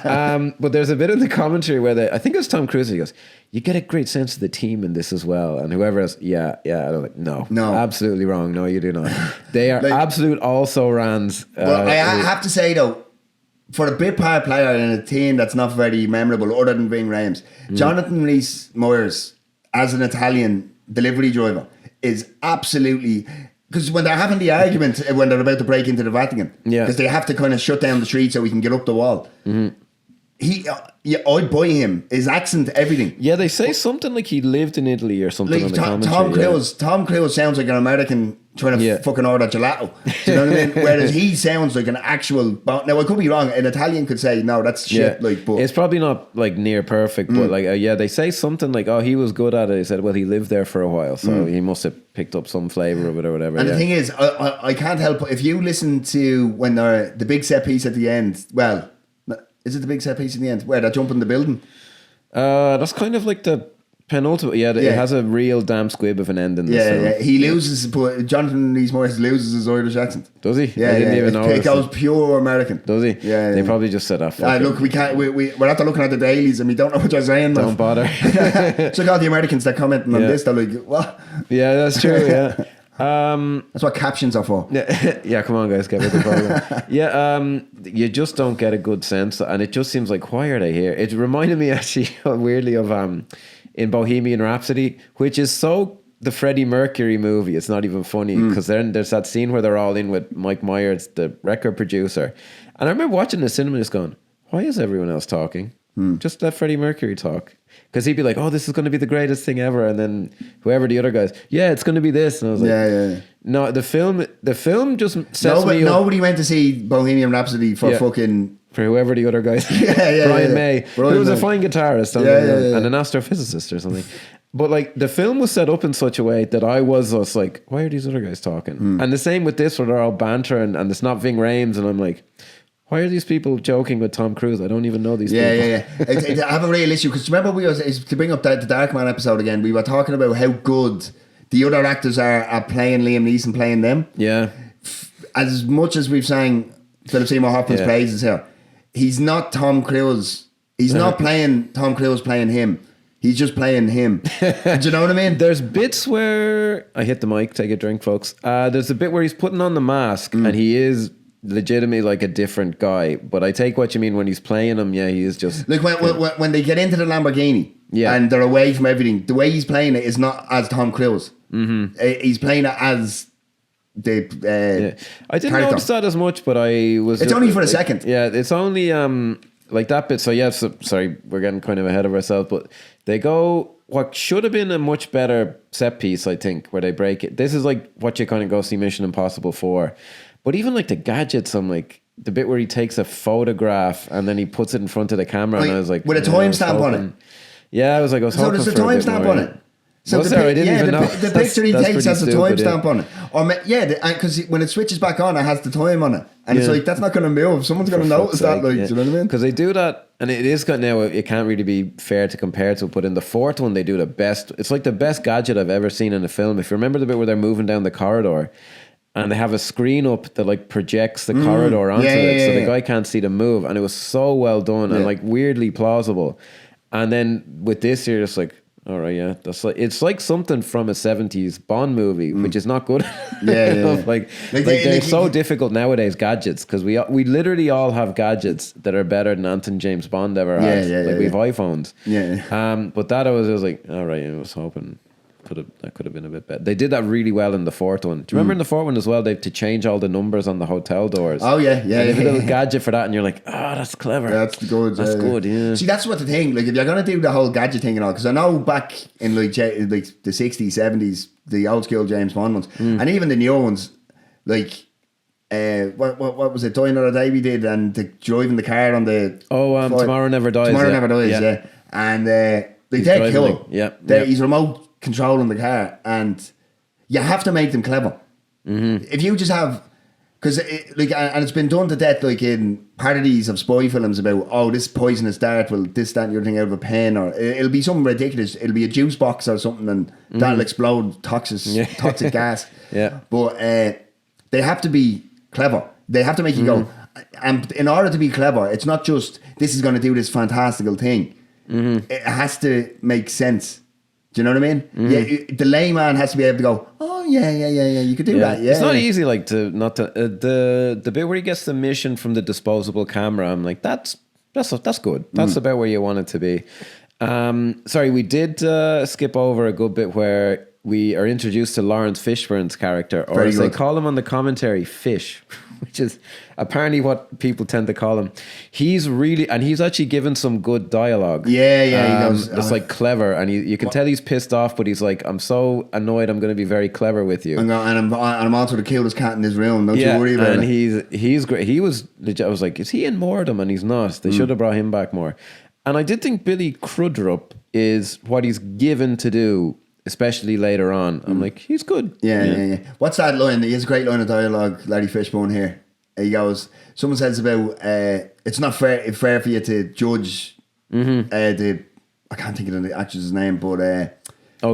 I mean? But there's a bit in the commentary where I think it was Tom Cruise. He goes, "You get a great sense of the team in this as well." And whoever else, yeah. And I'm like, no, absolutely wrong. No, you do not. They are like, absolute also-rans. But I have to say though, for a bit part player in a team that's not very memorable, other than Ving Rhames, Jonathan Rhys-Meyers as an Italian delivery driver is absolutely, because when they're having the argument when they're about to break into the Vatican, because they have to kind of shut down the street so we can get up the wall. I'd buy him. His accent, everything. Yeah, they say something like he lived in Italy or something. Like on the commentary. Tom Cruise sounds like an American trying to fucking order gelato. Do you know what I mean? Whereas he sounds like an actual. Now I could be wrong. An Italian could say no, that's shit. Like, but it's probably not like near perfect, but like they say something like, oh, he was good at it. He said, well, he lived there for a while, so he must have picked up some flavor of it or whatever. And the thing is, I can't help if you listen to when they're the big set piece at the end. Well, is it the big set piece in the end where they jump in the building? That's kind of like the penultimate. Yeah, it has a real damn squib of an ending. Yeah. He loses, but Jonathan Rhys-Meyers loses his Irish accent. Does he? Yeah, I didn't even know. It goes pure American. Does he? Yeah. They probably just said that. Look, we can't. We're after looking at the dailies and we don't know what you're saying. Don't bother. It's like all the Americans that commenting on this. They're like, what? Yeah, that's true. Yeah. That's what captions are for. Yeah, come on, guys, get with the program. You just don't get a good sense, and it just seems like, why are they here? It reminded me actually weirdly of in Bohemian Rhapsody, which is so the Freddie Mercury movie. It's not even funny because there's that scene where they're all in with Mike Myers, the record producer, and I remember watching the cinema just going, why is everyone else talking? Just let Freddie Mercury talk. Because he'd be like, oh, this is going to be the greatest thing ever. And then whoever the other guys, it's going to be this. And I was like, no, the film just sets me up. Nobody went to see Bohemian Rhapsody for fucking... For whoever the other guys. Brian May, who was a fine guitarist and an astrophysicist or something. But like the film was set up in such a way that I was just like, why are these other guys talking? And the same with this where they're all banter and it's not Ving Rhames. And I'm like... Why are these people joking with Tom Cruise? I don't even know these people. Yeah. I have a real issue because remember to bring up the Darkman episode again, we were talking about how good the other actors are at playing Liam Neeson, playing them. Yeah. As much as we've sang Philip Seymour Hoffman's praises here, he's not Tom Cruise. He's not playing Tom Cruise playing him. He's just playing him. Do you know what I mean? There's bits where... I hit the mic, take a drink, folks. There's a bit where he's putting on the mask and he is... legitimately like a different guy, but I take what you mean when he's playing him. Yeah, he is just like when they get into the Lamborghini, and they're away from everything. The way he's playing it is not as Tom Cruise. He's playing it as the. I didn't notice that as much, but I was. It's only for a second. Yeah, it's only like that bit. So yeah, sorry, we're getting kind of ahead of ourselves, but they go what should have been a much better set piece, I think, where they break it. This is like what you kind of go see Mission Impossible for. But even like the gadgets, I'm like, the bit where he takes a photograph and then he puts it in front of the camera, and I was like, with a timestamp on it. Yeah, I was hoping so there's a timestamp on it. So was there? I didn't even know. The picture he takes has a timestamp on it. Or because when it switches back on, it has the time on it, and it's like that's not going to move. Someone's going to notice that. Like, do you know what I mean? Because they do that, and it is now. It can't really be fair to compare to, but in the fourth one, they do the best. It's like the best gadget I've ever seen in a film. If you remember the bit where they're moving down the corridor, and they have a screen up that like projects the corridor onto it, so the guy can't see them move, and it was so well done and like weirdly plausible. And then with this, you're just like, all right, yeah, that's like, it's like something from a 70s Bond movie, which is not good. Like they're so difficult nowadays, gadgets, because we literally all have gadgets that are better than Anton James Bond ever had. We have iPhones. But that I was like, all right, I was hoping that could have been a bit better. They did that really well in the fourth one. Do you remember in the fourth one as well, they have to change all the numbers on the hotel doors? Oh yeah. They have a little gadget for that, and you're like, that's clever. That's good. That's good. Yeah. See, that's what the thing. Like, if you're gonna do the whole gadget thing and all, because I know back in like the 60s, 70s, the old school James Bond ones, and even the new ones, like. What was it? Die Another Day we did, and driving the car on the Tomorrow Never Dies. Tomorrow Never Dies, and they're cool. He's remote controlling the car, and you have to make them clever. If you just have, because and it's been done to death, like in parodies of spy films about this poisonous dart will this, that, and the other thing out of a pen, or it'll be something ridiculous. It'll be a juice box or something, and that'll explode toxic gas. But they have to be clever. They have to make you go. And in order to be clever, it's not just this is going to do this fantastical thing. It has to make sense. Do you know what I mean? The layman has to be able to go, oh yeah, you could do that. Yeah, it's not easy. Like the bit where he gets the mission from the disposable camera. I'm like, that's good. That's about where you want it to be. Sorry, we did skip over a good bit where we are introduced to Lawrence Fishburne's character, or as they call him on the commentary, Fish, which is apparently what people tend to call him. He's actually given some good dialogue. He goes, it's like clever, and you can tell he's pissed off, but he's like, I'm so annoyed, I'm going to be very clever with you. And I'm also the coolest cat in this room, don't you worry about it. And he's great. He was legit. I was like, is he in more of them? And he's not. They should have brought him back more. And I did think Billy Crudup is what he's given to do, especially later on. I'm like, he's good. Yeah. What's that line? He has a great line of dialogue, Larry Fishburne here. He goes, someone says about, it's not fair for you to judge I can't think of the actress's name, but...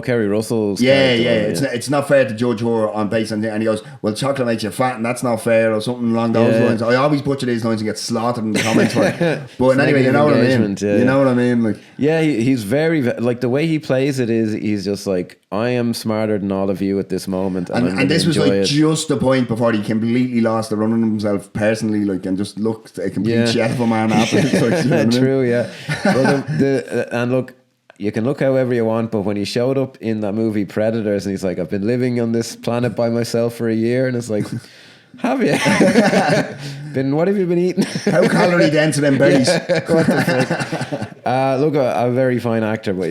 Kerry Russell's character. It's not fair to judge her on based on... And he goes, well, chocolate makes you fat, and that's not fair, or something along those lines. I always butcher these lines and get slaughtered in the comments for it. But anyway, you know what I mean. You know what I mean? Like, he's very... Like, the way he plays it is, he's just like, I am smarter than all of you at this moment. And this was like just the point before he completely lost the run on himself personally, like, and just looked a complete shit of a man afterwards. Like, you know what I mean? True, yeah. Well, and look, you can look however you want, but when he showed up in that movie Predators, and he's like, I've been living on this planet by myself for a year, and it's like, have you? What have you been eating? How calorie dense are them berries? Look, a very fine actor, but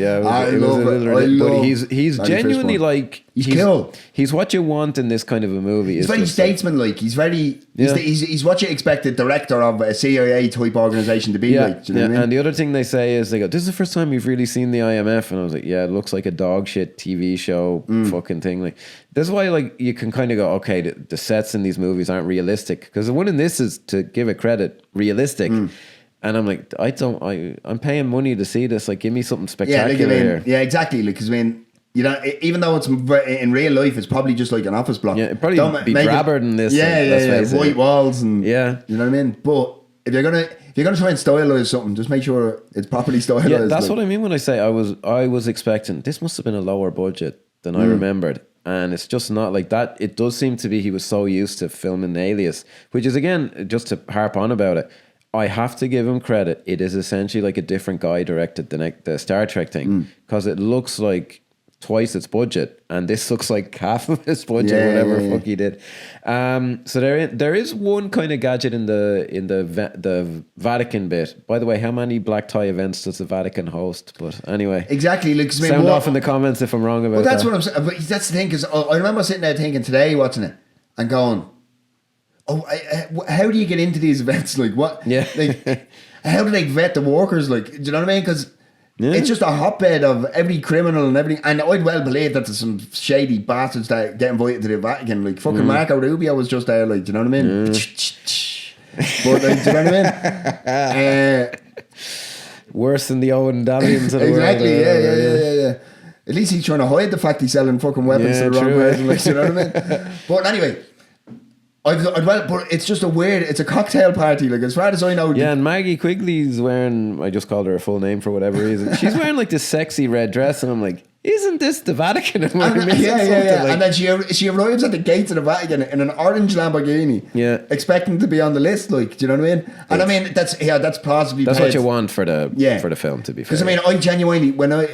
he's genuinely like, he's cool. He's what you want in this kind of a movie. He's very statesman-like. He's very. He's what you expect the director of a CIA type organization to be like. Do you know what I mean? And the other thing they say is they go, "This is the first time you've really seen the IMF," and I was like, "Yeah, it looks like a dog shit TV show fucking thing." Like, that's why like you can kind of go, "Okay, the sets in these movies aren't realistic," because the one in this is, to give it credit, realistic. And I'm like, I'm paying money to see this. Like, give me something spectacular here. Yeah, exactly. Because you know, even though it's in real life, it's probably just like an office block. Yeah, it'd probably be drabber than this. White walls and you know what I mean. But if you're gonna try and stylize something, just make sure it's properly stylized. Yeah, that's what I mean when I say I was expecting this must have been a lower budget than I remembered. And it's just not like that. It does seem to be he was so used to filming Alias, which is, again, just to harp on about it, I have to give him credit. It is essentially like a different guy directed the Star Trek thing, because it looks like twice its budget, and this looks like half of its budget, whatever fuck he did. So there is one kind of gadget in the Vatican bit. By the way, how many black tie events does the Vatican host? But anyway, exactly. Like, sound off in the comments if I'm wrong about that. Well, that's what I'm saying. But that's the thing, because I remember sitting there thinking today, watching it, and going, how do you get into these events? Like, what? Yeah. Like, how do they vet the workers? Like, do you know what I mean? Because it's just a hotbed of every criminal and everything. And I'd well believe that there's some shady bastards that get invited to the Vatican. Like, fucking Marco Rubio was just there. Like, do you know what I mean? But, like, do you know what I mean? Worse than the Owen Davians of the exactly. world. Yeah. At least he's trying to hide the fact he's selling fucking weapons to the wrong person. Like, you know what I mean? But anyway, but it's just it's a cocktail party. Like, as far as I know. Yeah, and Maggie Quigley's wearing, I just called her a full name for whatever reason. She's wearing like this sexy red dress, and I'm like, isn't this the Vatican? Yeah. Like, and then she arrives at the gates of the Vatican in an orange Lamborghini, expecting to be on the list. Like, do you know what I mean? And I mean, that's possibly what you want for the film, to be fair. Because I mean, I genuinely, when I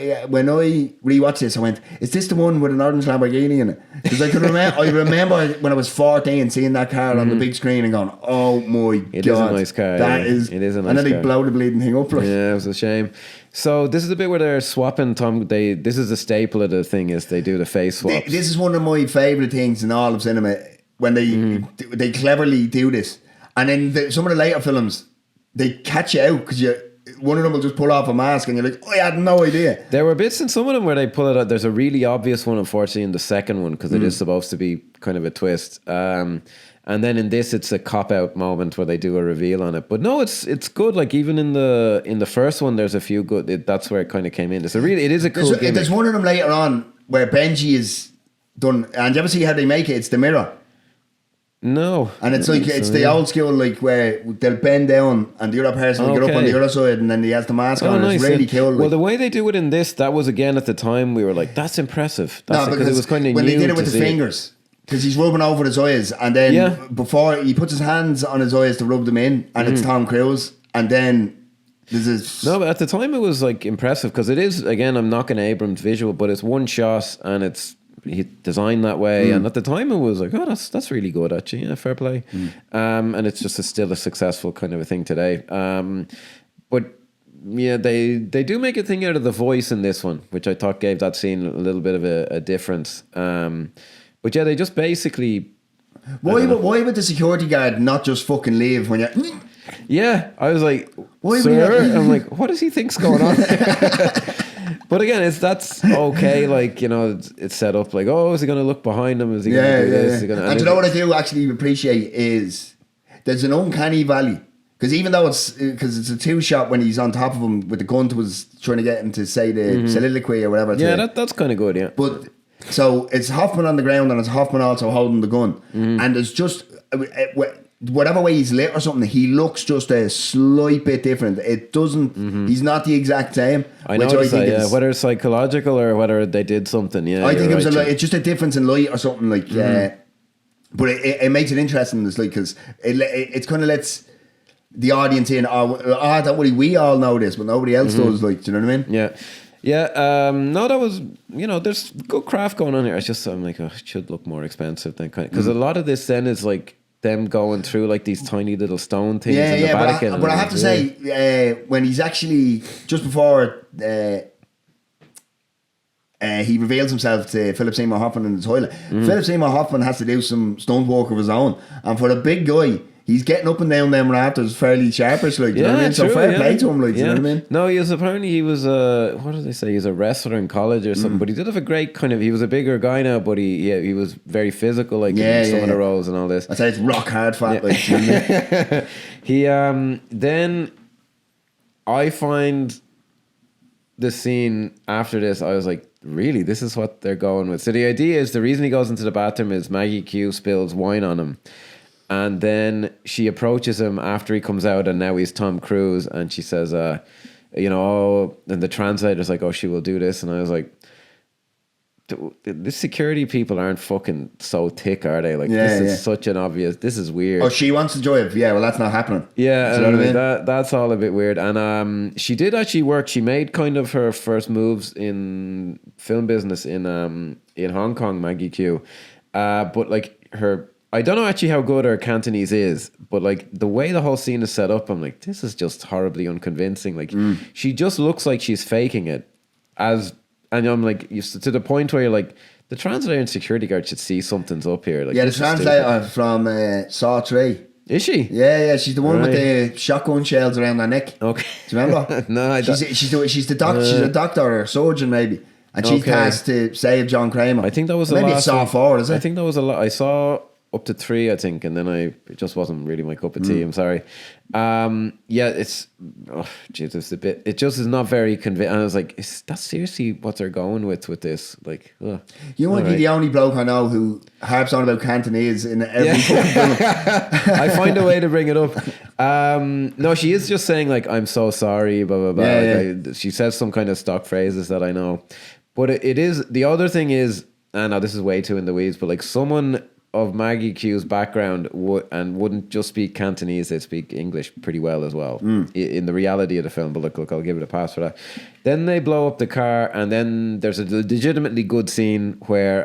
rewatched this, I went, "Is this the one with an orange Lamborghini in it?" Because I remember when I was 14 seeing that car on the big screen and going, "Oh my god, it is a nice car. It is a nice car." And then they blow the bleeding thing up. Like. Yeah, it was a shame. So this is the bit where they're swapping Tom. This is the staple of the thing, is they do the face swaps. This is one of my favourite things in all of cinema, when they cleverly do this. And in some of the later films, they catch you out because one of them will just pull off a mask and you're like, I had no idea. There were bits in some of them where they pull it out. There's a really obvious one, unfortunately, in the second one, because it is supposed to be kind of a twist. And then in this, it's a cop-out moment where they do a reveal on it. But no, it's good. Like, even in the first one, there's a few good. That's where it kind of came in. It is a cool gimmick. There's one of them later on where Benji is done. And you ever see how they make it? It's the mirror. No. And it's like, it's the old school, like, where they'll bend down and the other person will get up on the other side, and then he has the mask on. Nice. It's really cool. Like. Well, the way they do it in this, that was, again, at the time, we were like, that's impressive. Because it was kind of new. When they did it with the fingers. Because he's rubbing over his eyes, and then before he puts his hands on his eyes to rub them in, and it's Tom Cruise, and then there's this. No, but at the time it was like impressive, because it is, again, I'm knocking Abrams' visual, but it's one shot and it's designed that way, and at the time it was like, oh, that's really good, actually. Yeah, fair play. And it's just still a successful kind of a thing today. But yeah, they do make a thing out of the voice in this one, which I thought gave that scene a little bit of a difference. But yeah, they just basically... Why would the security guard not just fucking leave when you... Yeah, I was like, sir? I'm like, what does he think's going on? But again, that's okay. Like, you know, it's set up like, oh, is he going to look behind him? Is he going to do this? Yeah. And you know what I do actually appreciate is there's an uncanny valley. Because even though it's a two-shot when he's on top of him with the gun was trying to get him to say the soliloquy or whatever. Yeah, that's kind of good, yeah. But... So it's Hoffman on the ground and it's Hoffman also holding the gun. And there's just, whatever way he's lit or something, he looks just a slight bit different. It doesn't, he's not the exact same. I noticed that, yeah. Whether it's psychological or whether they did something, yeah. I think it was it's just a difference in light or something like, but it makes it interesting, it's like, because it kind of lets the audience in, don't worry, we all know this, but nobody else does, like, do you know what I mean? Yeah. Yeah, no, that was, there's good craft going on here. I'm like, it should look more expensive than because a lot of this then is like them going through like these tiny little stone things in the Vatican. But I have to say, when he's actually, just before he reveals himself to Philip Seymour Hoffman in the toilet, Philip Seymour Hoffman has to do some stunt work of his own. And for a big guy, he's getting up and down them rafters fairly sharpish, like, you know what I mean? So fair play to him, like, you know what I mean? No, he was what did they say? He was a wrestler in college or something, but he did have a great kind of, he was a bigger guy now, but he was very physical, like, in some of the roles and all this. I'd say it's rock hard fat, like, you know what I mean? He, then I find the scene after this, I was like, really, this is what they're going with. So the idea is, the reason he goes into the bathroom is Maggie Q spills wine on him. And then she approaches him after he comes out, and now he's Tom Cruise, and she says, and the translator's like, oh, she will do this. And I was like, the security people aren't fucking so thick, are they? Like, this is such an obvious. This is weird. Oh, she wants to drive. Yeah, well, that's not happening. Yeah, you know and what I mean? that's all a bit weird. And she did actually work. She made kind of her first moves in film business in Hong Kong, Maggie Q. But like I don't know actually how good her Cantonese is, but like the way the whole scene is set up, I'm like, this is just horribly unconvincing. Like she just looks like she's faking it, and I'm like, to the point where you're like, the translator and security guard should see something's up here. Like, yeah, the translator from Saw 3. Is she? Yeah, she's the one with the shotgun shells around her neck. Okay, do you remember? No, I don't. She's the doctor. She's a doctor or a surgeon maybe. And she's tasked to save John Kramer. I think that was maybe the last it's Saw 4, is it? I think that was a lot. I saw up to 3, I think, and then it just wasn't really my cup of tea. I'm sorry. Yeah, it's Jesus, it just is not very convincing. I was like, is that seriously what they're going with this? Like, you might be the only bloke I know who harps on about Cantonese in every fucking film. I find a way to bring it up. No, she is just saying like, I'm so sorry, blah blah blah. Like, she says some kind of stock phrases that I know, but it is the other thing is, I know this is way too in the weeds, but like someone of Maggie Q's background wouldn't just speak Cantonese, they'd speak English pretty well as well in the reality of the film. But look, I'll give it a pass for that. Then they blow up the car, and then there's a legitimately good scene where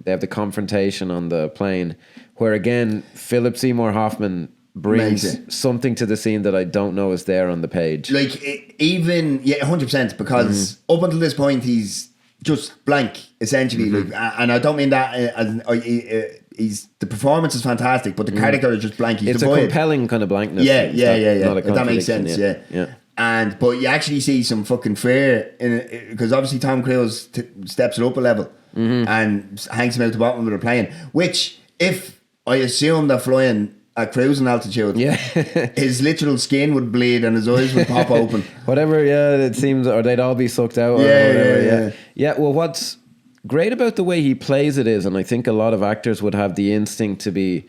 they have the confrontation on the plane, where again Philip Seymour Hoffman brings something to the scene that I don't know is there on the page. Like 100%, because up until this point he's just blank essentially. Like, and I don't mean that the performance is fantastic, but the character is just blank. He's it's devoid. A compelling kind of blankness. Yeah. If that makes sense. Yeah. But you actually see some fucking fear in it, because obviously Tom Cruise steps it up a level and hangs him out the bottom of the plane. Which, if I assume they're flying at cruising altitude, his literal skin would bleed and his eyes would pop open. Whatever, it seems, or they'd all be sucked out. Yeah. Well, what's great about the way he plays it is, and I think a lot of actors would have the instinct to be,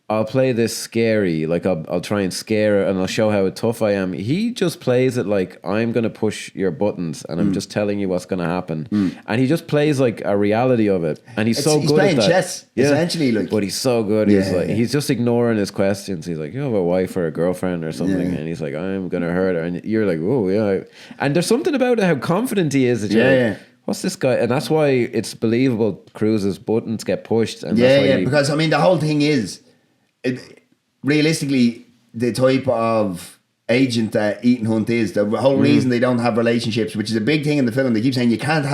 I'll play this scary, like I'll try and scare and I'll show how tough I am. He just plays it like, I'm going to push your buttons and I'm just telling you what's going to happen. And he just plays like a reality of it. And he's so good at that. He's playing chess, essentially. Like. But he's so good. He's just ignoring his questions. He's like, you have a wife or a girlfriend or something. And he's like, I'm going to hurt her. And you're like, oh, yeah. And there's something about it, how confident he is. That you're like, what's this guy? And that's why it's believable Cruise's buttons get pushed. And that's why because I mean, the whole thing is, realistically, the type of agent that Ethan Hunt is, the whole reason they don't have relationships, which is a big thing in the film, they keep saying you can't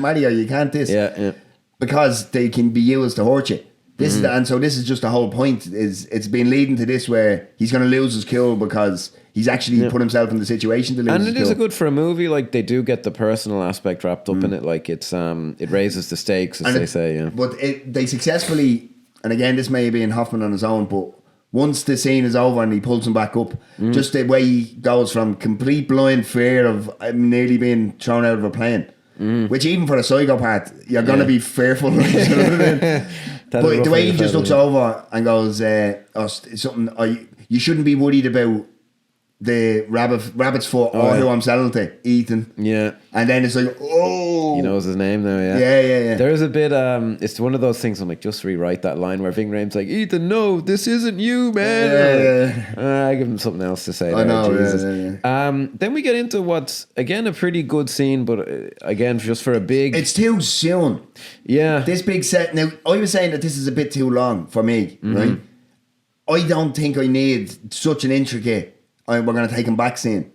marry her, you can't this, because they can be used to hurt you. This is and so this is just the whole point. Is it's been leading to this where he's going to lose his cool because he's actually put himself in the situation to lose. And his it is a good for a movie. Like they do get the personal aspect wrapped up in it. Like it's it raises the stakes, as they say. Yeah, but they successfully. And again, this may be in Hoffman on his own, but once the scene is over and he pulls him back up, just the way he goes from complete blind fear of nearly being thrown out of a plane, which even for a psychopath, you're going to be fearful. Right? You know what I mean? But the way he just looks over and goes, you shouldn't be worried about the rabbit's foot who I'm selling to, Ethan. Yeah. And then it's like, he knows his name now, Yeah. There's a bit, it's one of those things I'm like, just rewrite that line where Ving Rhames like, Ethan, no, this isn't you, man. I give him something else to say. I know, Jesus. Then we get into what's, again, a pretty good scene, but again, just for a big... It's too soon. Yeah. This big set, now, I was saying that this is a bit too long for me, right? I don't think I need such an intricate, we're going to take him back scene.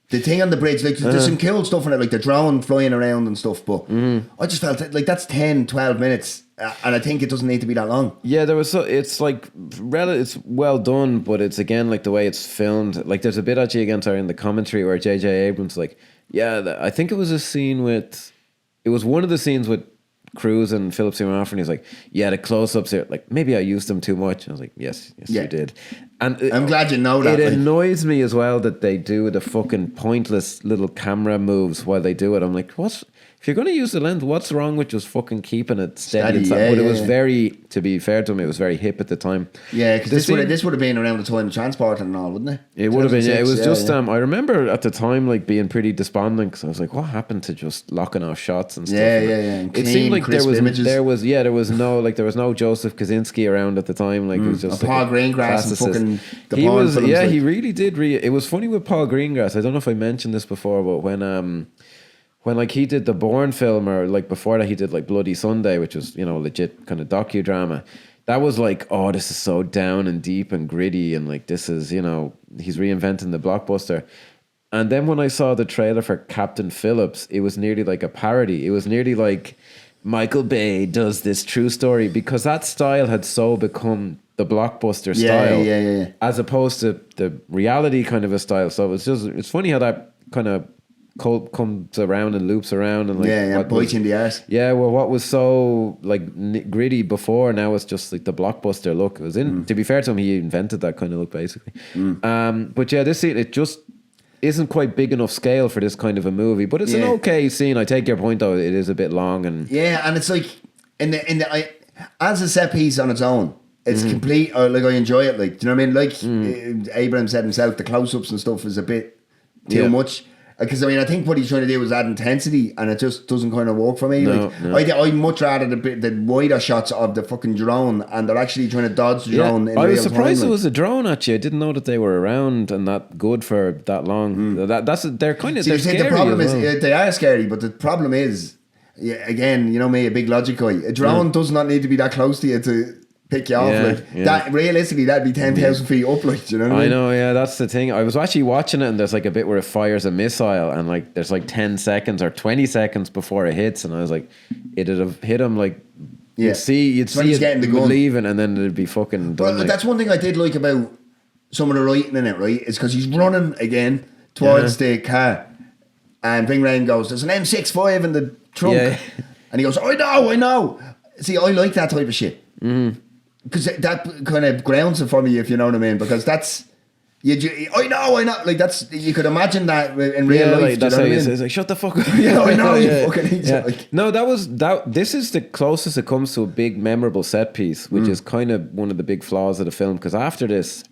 The thing on the bridge, like there's some cool stuff in it, like the drone flying around and stuff, but I just felt like that's 10, 12 minutes and I think it doesn't need to be that long. Yeah, it's like, it's well done, but it's again like the way it's filmed. Like there's a bit actually again, sorry, in the commentary where J.J. Abrams like, I think it was a scene it was one of the scenes with Cruise and Philip Seymour Hoffman. He's like, the close-ups here, like maybe I used them too much. I was like, yes, you did. And I'm glad you know that. It annoys me as well that they do the fucking pointless little camera moves while they do it. I'm like, if you're going to use the lens, what's wrong with just fucking keeping it steady? But it was very, to be fair to him, it was very hip at the time. Yeah, because this would have been around the time of transport and all, wouldn't it? It would have been. Yeah, it was just. I remember at the time like being pretty despondent because I was like, what happened to just locking off shots and stuff? Yeah. It seemed like think crisp images. there was no Joseph Kaczynski around at the time. Like it was just Paul Greengrass and fucking the he Bond was films, like. he really did. It was funny with Paul Greengrass. I don't know if I mentioned this before, but when like he did the Bourne film, or like before that he did like Bloody Sunday, which was, you know, legit kind of docudrama. That was like, oh, this is so down and deep and gritty, and like this is, you know, he's reinventing the blockbuster. And then when I saw the trailer for Captain Phillips, it was nearly like a parody. It was nearly like Michael Bay does this true story, because that style had so become the blockbuster style, as opposed to the reality kind of a style. So it's funny how that kind of comes around and loops around, and like bites in the arse. Yeah, well, what was so like gritty before, now it's just like the blockbuster look. It was in. To be fair to him, he invented that kind of look basically. But yeah, this scene, it just isn't quite big enough scale for this kind of a movie, but it's an okay scene. I take your point though; it is a bit long, and and it's like as a set piece on its own, it's complete. Like I enjoy it. Like, do you know what I mean? Like Abrams said himself, the close-ups and stuff is a bit too much. Because I mean, I think what he's trying to do is add intensity, and it just doesn't kind of work for me. No. I'd much rather the wider shots of the fucking drone, and they're actually trying to dodge the drone. In I was real surprised time, it was a drone. Actually, I didn't know that they were around and that good for that long. They're kind of. See, they're scary. the problem as is well. they are scary, but the problem is, again, you know me, a big logic guy. A drone does not need to be that close to you to pick you off. That realistically, that'd be 10,000 feet up. Like, do you know what I mean? I know, yeah, that's the thing. I was actually watching it, and there's like a bit where it fires a missile, and like there's like 10 seconds or 20 seconds before it hits, and I was like, it'd have hit him like. You'd see he's getting the gun, leaving, and then it'd be fucking done. Well, that's one thing I did like about some of the writing in it, right? Is because he's running again towards the car, and Ving Rhames goes, "There's an M65 in the trunk," and he goes, "I know." See, I like that type of shit. Because that kind of grounds it for me, if you know what I mean. Because that's, I know. Like, that's, you could imagine that in real life. Like, that's how you say, it's like, shut the fuck up. I know, you fucking idiot. Like. No, this is the closest it comes to a big, memorable set piece, which is kind of one of the big flaws of the film. Because after this,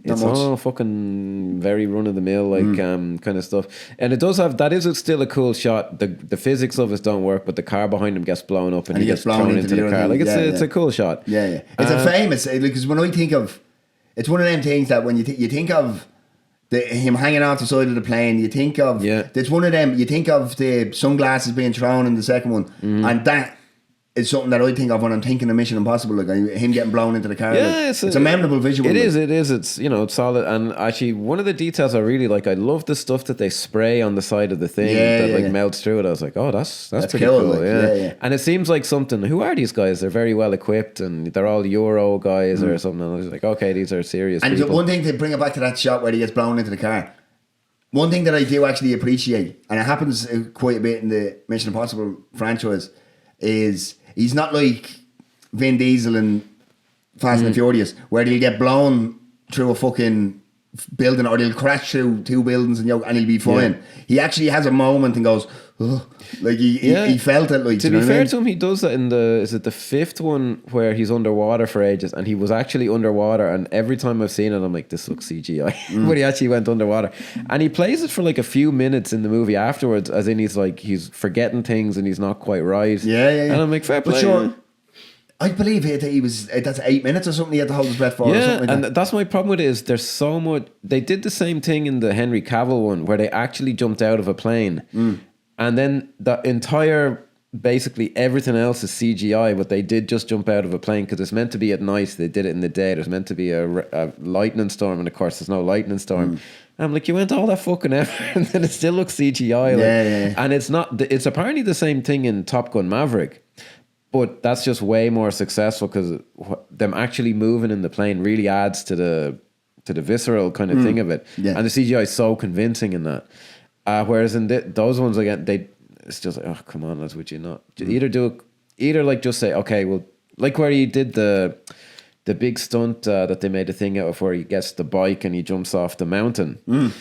it's all fucking very run of the mill, like kind of stuff. And it does have, that is still a cool shot. The physics of it don't work, but the car behind him gets blown up, and he gets thrown into the car. Like, it's a cool shot. Yeah. It's a famous, because when I think of, it's one of them things that when you think of him hanging off the side of the plane, you think of, it's one of them, you think of the sunglasses being thrown in the second one, and that is something that I think of when I'm thinking of Mission Impossible, like him getting blown into the car. Yeah, like, it's a memorable visual. It is. It's, you know, it's solid. And actually, one of the details I really like, I love the stuff that they spray on the side of the thing that melts through it. I was like, oh, that's pretty cool. Like, yeah. And it seems like something. Who are these guys? They're very well equipped, and they're all Euro guys or something. And I was like, okay, these are serious people. And one thing to bring it back to that shot where he gets blown into the car. One thing that I do actually appreciate, and it happens quite a bit in the Mission Impossible franchise, is he's not like Vin Diesel in Fast and Furious, where he'll get blown through a fucking building, or he'll crash through two buildings and he'll be fine. He actually has a moment and goes, oh, like he felt it. Like, to be fair to him, he does that in the fifth one where he's underwater for ages, and he was actually underwater, and every time I've seen it, I'm like, this looks CGI. But he actually went underwater, and he plays it for like a few minutes in the movie afterwards, as in he's forgetting things and he's not quite right. And I'm like, fair play. But sure, I believe that's 8 minutes or something he had to hold his breath for. Yeah, or something like and that's my problem with it, is there's so much. They did the same thing in the Henry Cavill one, where they actually jumped out of a plane, and then the entire, basically everything else is CGI, but they did just jump out of a plane because it's meant to be at night. They did it in the day. There's meant to be a lightning storm, and of course there's no lightning storm. I'm like, you went all that fucking effort, and then it still looks CGI. Like, and it's not. It's apparently the same thing in Top Gun Maverick. But that's just way more successful, because them actually moving in the plane really adds to the visceral kind of thing of it. And the CGI is so convincing in that. Whereas in those ones, again, it's just like, oh, come on, lads, would you not? Either like just say, okay, well, like where he did the big stunt that they made a thing out of, where he gets the bike and he jumps off the mountain.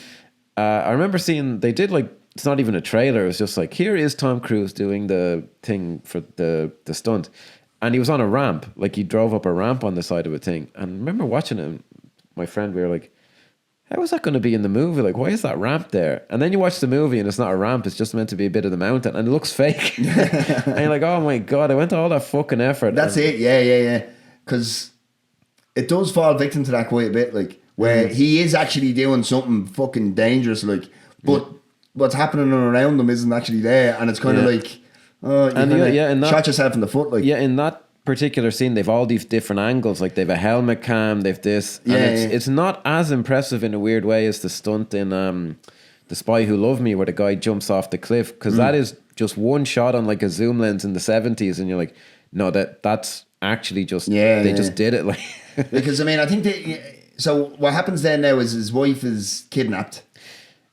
I remember seeing, they did like, it's not even a trailer. It was just like, here is Tom Cruise doing the thing for the stunt. And he was on a ramp. Like, he drove up a ramp on the side of a thing. And I remember watching him, my friend, we were like, how is that going to be in the movie? Like, why is that ramp there? And then you watch the movie and it's not a ramp, it's just meant to be a bit of the mountain and it looks fake. And you're like, oh my God, I went to all that fucking effort. That's it, yeah. Because it does fall victim to that quite a bit, like, where he is actually doing something fucking dangerous, like, but what's happening around him isn't actually there, and it's kind of like, you shot yourself in the foot, like. Yeah, in that particular scene, they've all these different angles. Like they've a helmet cam, they've this, and it's not as impressive in a weird way as the stunt in The Spy Who Loved Me, where the guy jumps off the cliff, because that is just one shot on like a zoom lens in the 70s, and you're like, no, that's actually just they just did it, like. Because I mean, I think so. What happens then now is his wife is kidnapped.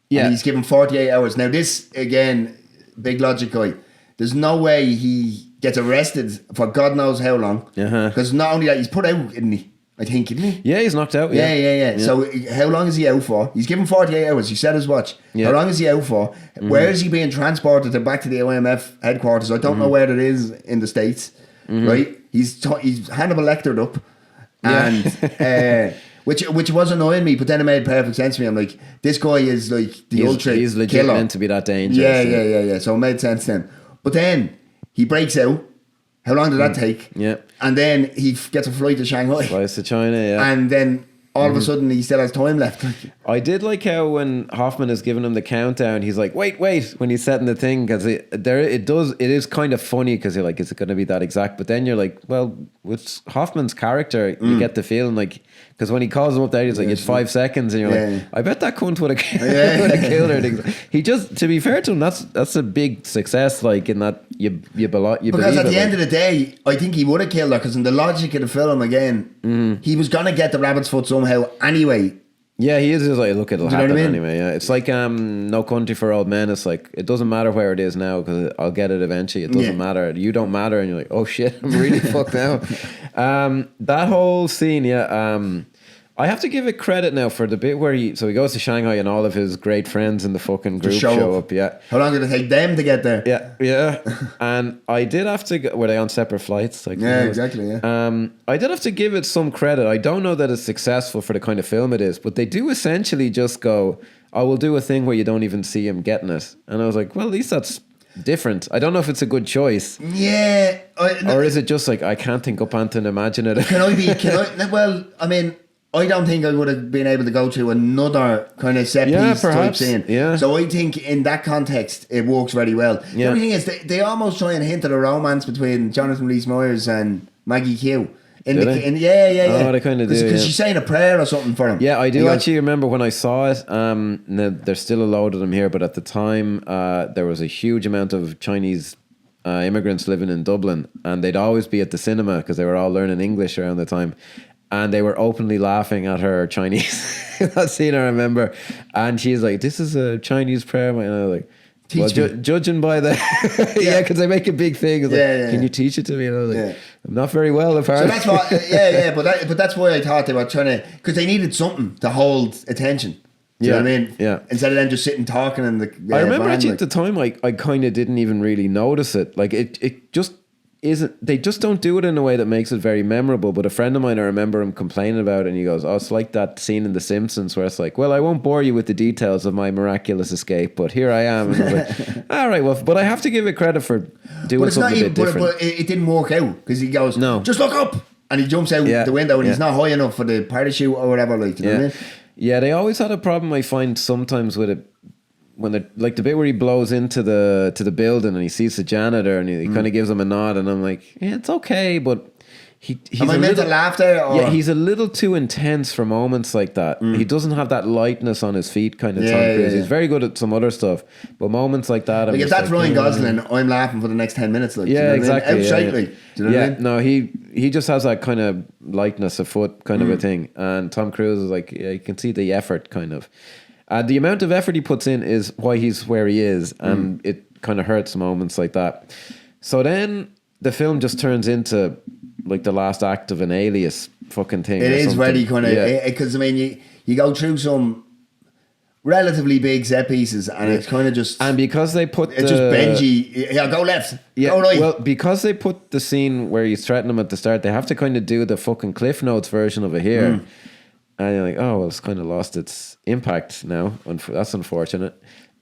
Yeah, and he's given 48 hours. Now this again, big logic guy. There's no way he gets arrested for God knows how long. Because not only that, he's put out, isn't he? I think, isn't he? Yeah, he's knocked out. Yeah. So how long is he out for? He's given 48 hours. You set his watch. Yeah. How long is he out for? Where is he being transported back to the OMF headquarters? I don't know where it is in the States. Right? He's Hannibal Lectered up. And which was annoying me, but then it made perfect sense to me. I'm like, this guy is like the ultra He's legit killer. Meant to be that dangerous. Yeah. So it made sense then. But then he breaks out. How long did that take? Yeah. And then he gets a flight to Shanghai. Flies to China, yeah. And then all of a sudden he still has time left. I did like how when Hoffman is giving him the countdown, he's like, wait, when he's setting the thing, because it is kind of funny, because you're like, is it going to be that exact? But then you're like, well, with Hoffman's character, you get the feeling like, because when he calls him up there, he's like, it's 5 seconds, and you're like, I bet that cunt would have killed her. He just, to be fair to him, that's a big success, like, in that you because at the end of the day, I think he would have killed her, because in the logic of the film again, he was gonna get the rabbit's foot somehow anyway. Yeah, he is just like, look, it'll happen anyway. Yeah, it's like No Country for Old Men. It's like, it doesn't matter where it is now, because I'll get it eventually. It doesn't matter. You don't matter, and you're like, oh shit, I'm really fucked now. That whole scene, I have to give it credit now for the bit where he goes to Shanghai and all of his great friends in the fucking group show up. Yeah. How long did it take them to get there? Yeah. And I did have to were they on separate flights? Like, exactly. Yeah. I did have to give it some credit. I don't know that it's successful for the kind of film it is, but they do essentially just go, I will do a thing where you don't even see him getting it. And I was like, well, at least that's different. I don't know if it's a good choice. Yeah. Or is it just like, I can't think up and imagine it. Well, I mean, I don't think I would have been able to go to another kind of set piece type scene. Yeah. So I think in that context, it works very well. The only thing is, they almost try and hint at a romance between Jonathan Rhys-Meyers and Maggie Q. Yeah. Oh, they kind of do. Because she's saying a prayer or something for him. Yeah, I do actually remember when I saw it. There's still a load of them here, but at the time, there was a huge amount of Chinese immigrants living in Dublin, and they'd always be at the cinema because they were all learning English around the time. And they were openly laughing at her Chinese. That scene I remember. And she's like, this is a Chinese prayer. And I was like, well, judging by the... because they make a big thing. It's like, can you teach it to me? And I was like, I'm not very well, apparently. So that's why, but that's why I thought they were trying to... Because they needed something to hold attention. Do you know what I mean? Yeah. Instead of them just sitting talking in the... I remember actually at the time, I kind of didn't even really notice it. Like, it just... they just don't do it in a way that makes it very memorable. But a friend of mine, I remember him complaining about it, and he goes, oh, it's like that scene in The Simpsons where it's like, well, I won't bore you with the details of my miraculous escape, but here I am. And I was like, all right, well, but I have to give it credit for doing something a bit different. But it didn't work out, because he goes, no, just look up, and he jumps out the window, and he's not high enough for the parachute or whatever, like, you know what I mean? Yeah, they always had a problem, I find, sometimes with it. When they're like the bit where he blows into the building and he sees the janitor and he kind of gives him a nod, and I'm like, yeah, it's okay, but he's am I meant to laugh there? Or? Yeah, he's a little too intense for moments like that. He doesn't have that lightness on his feet kind of Tom Cruise. He's very good at some other stuff, but moments like that, like if that's Ryan Gosling, I'm laughing for the next 10 minutes. Like, yeah, you know exactly. Outrightly. Do you know what I mean? No, he just has that kind of lightness of foot kind of a thing, and Tom Cruise is like, you can see the effort kind of. The amount of effort he puts in is why he's where he is, and it kind of hurts moments like that. So then the film just turns into like the last act of an Alias fucking thing. It is really kind of, because I mean, you go through some relatively big set pieces, and it's kind of just, and because they put it's just Benji, go left, go right. Well, because they put the scene where he's threatening him at the start, they have to kind of do the fucking Cliff Notes version of it here. And you're like, oh, well, it's kind of lost its impact now. That's unfortunate.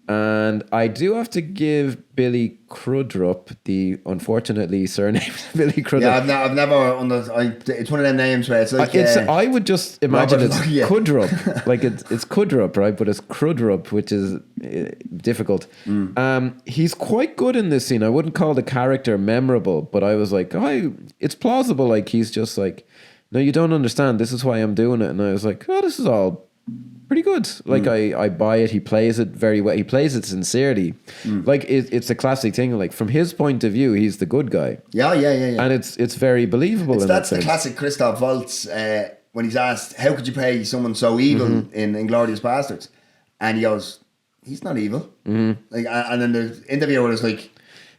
And I do have to give Billy Crudup the unfortunately surname Billy Crudup. Yeah, I've never it's one of them names where it's like I would just imagine Robert, it's yeah. Cudrup, like it's Cudrup, right? But it's Crudup, which is difficult. He's quite good in this scene. I wouldn't call the character memorable, but I was like, oh, it's plausible. Like he's just like, no, you don't understand. This is why I'm doing it. And I was like, oh, this is all pretty good. Like I buy it. He plays it very well. He plays it sincerely. Like it's a classic thing. Like from his point of view, he's the good guy. Yeah. And it's very believable. That's the classic Christoph Waltz when he's asked, how could you play someone so evil in Inglourious Bastards? And he goes, he's not evil. Like, and then the interviewer is like,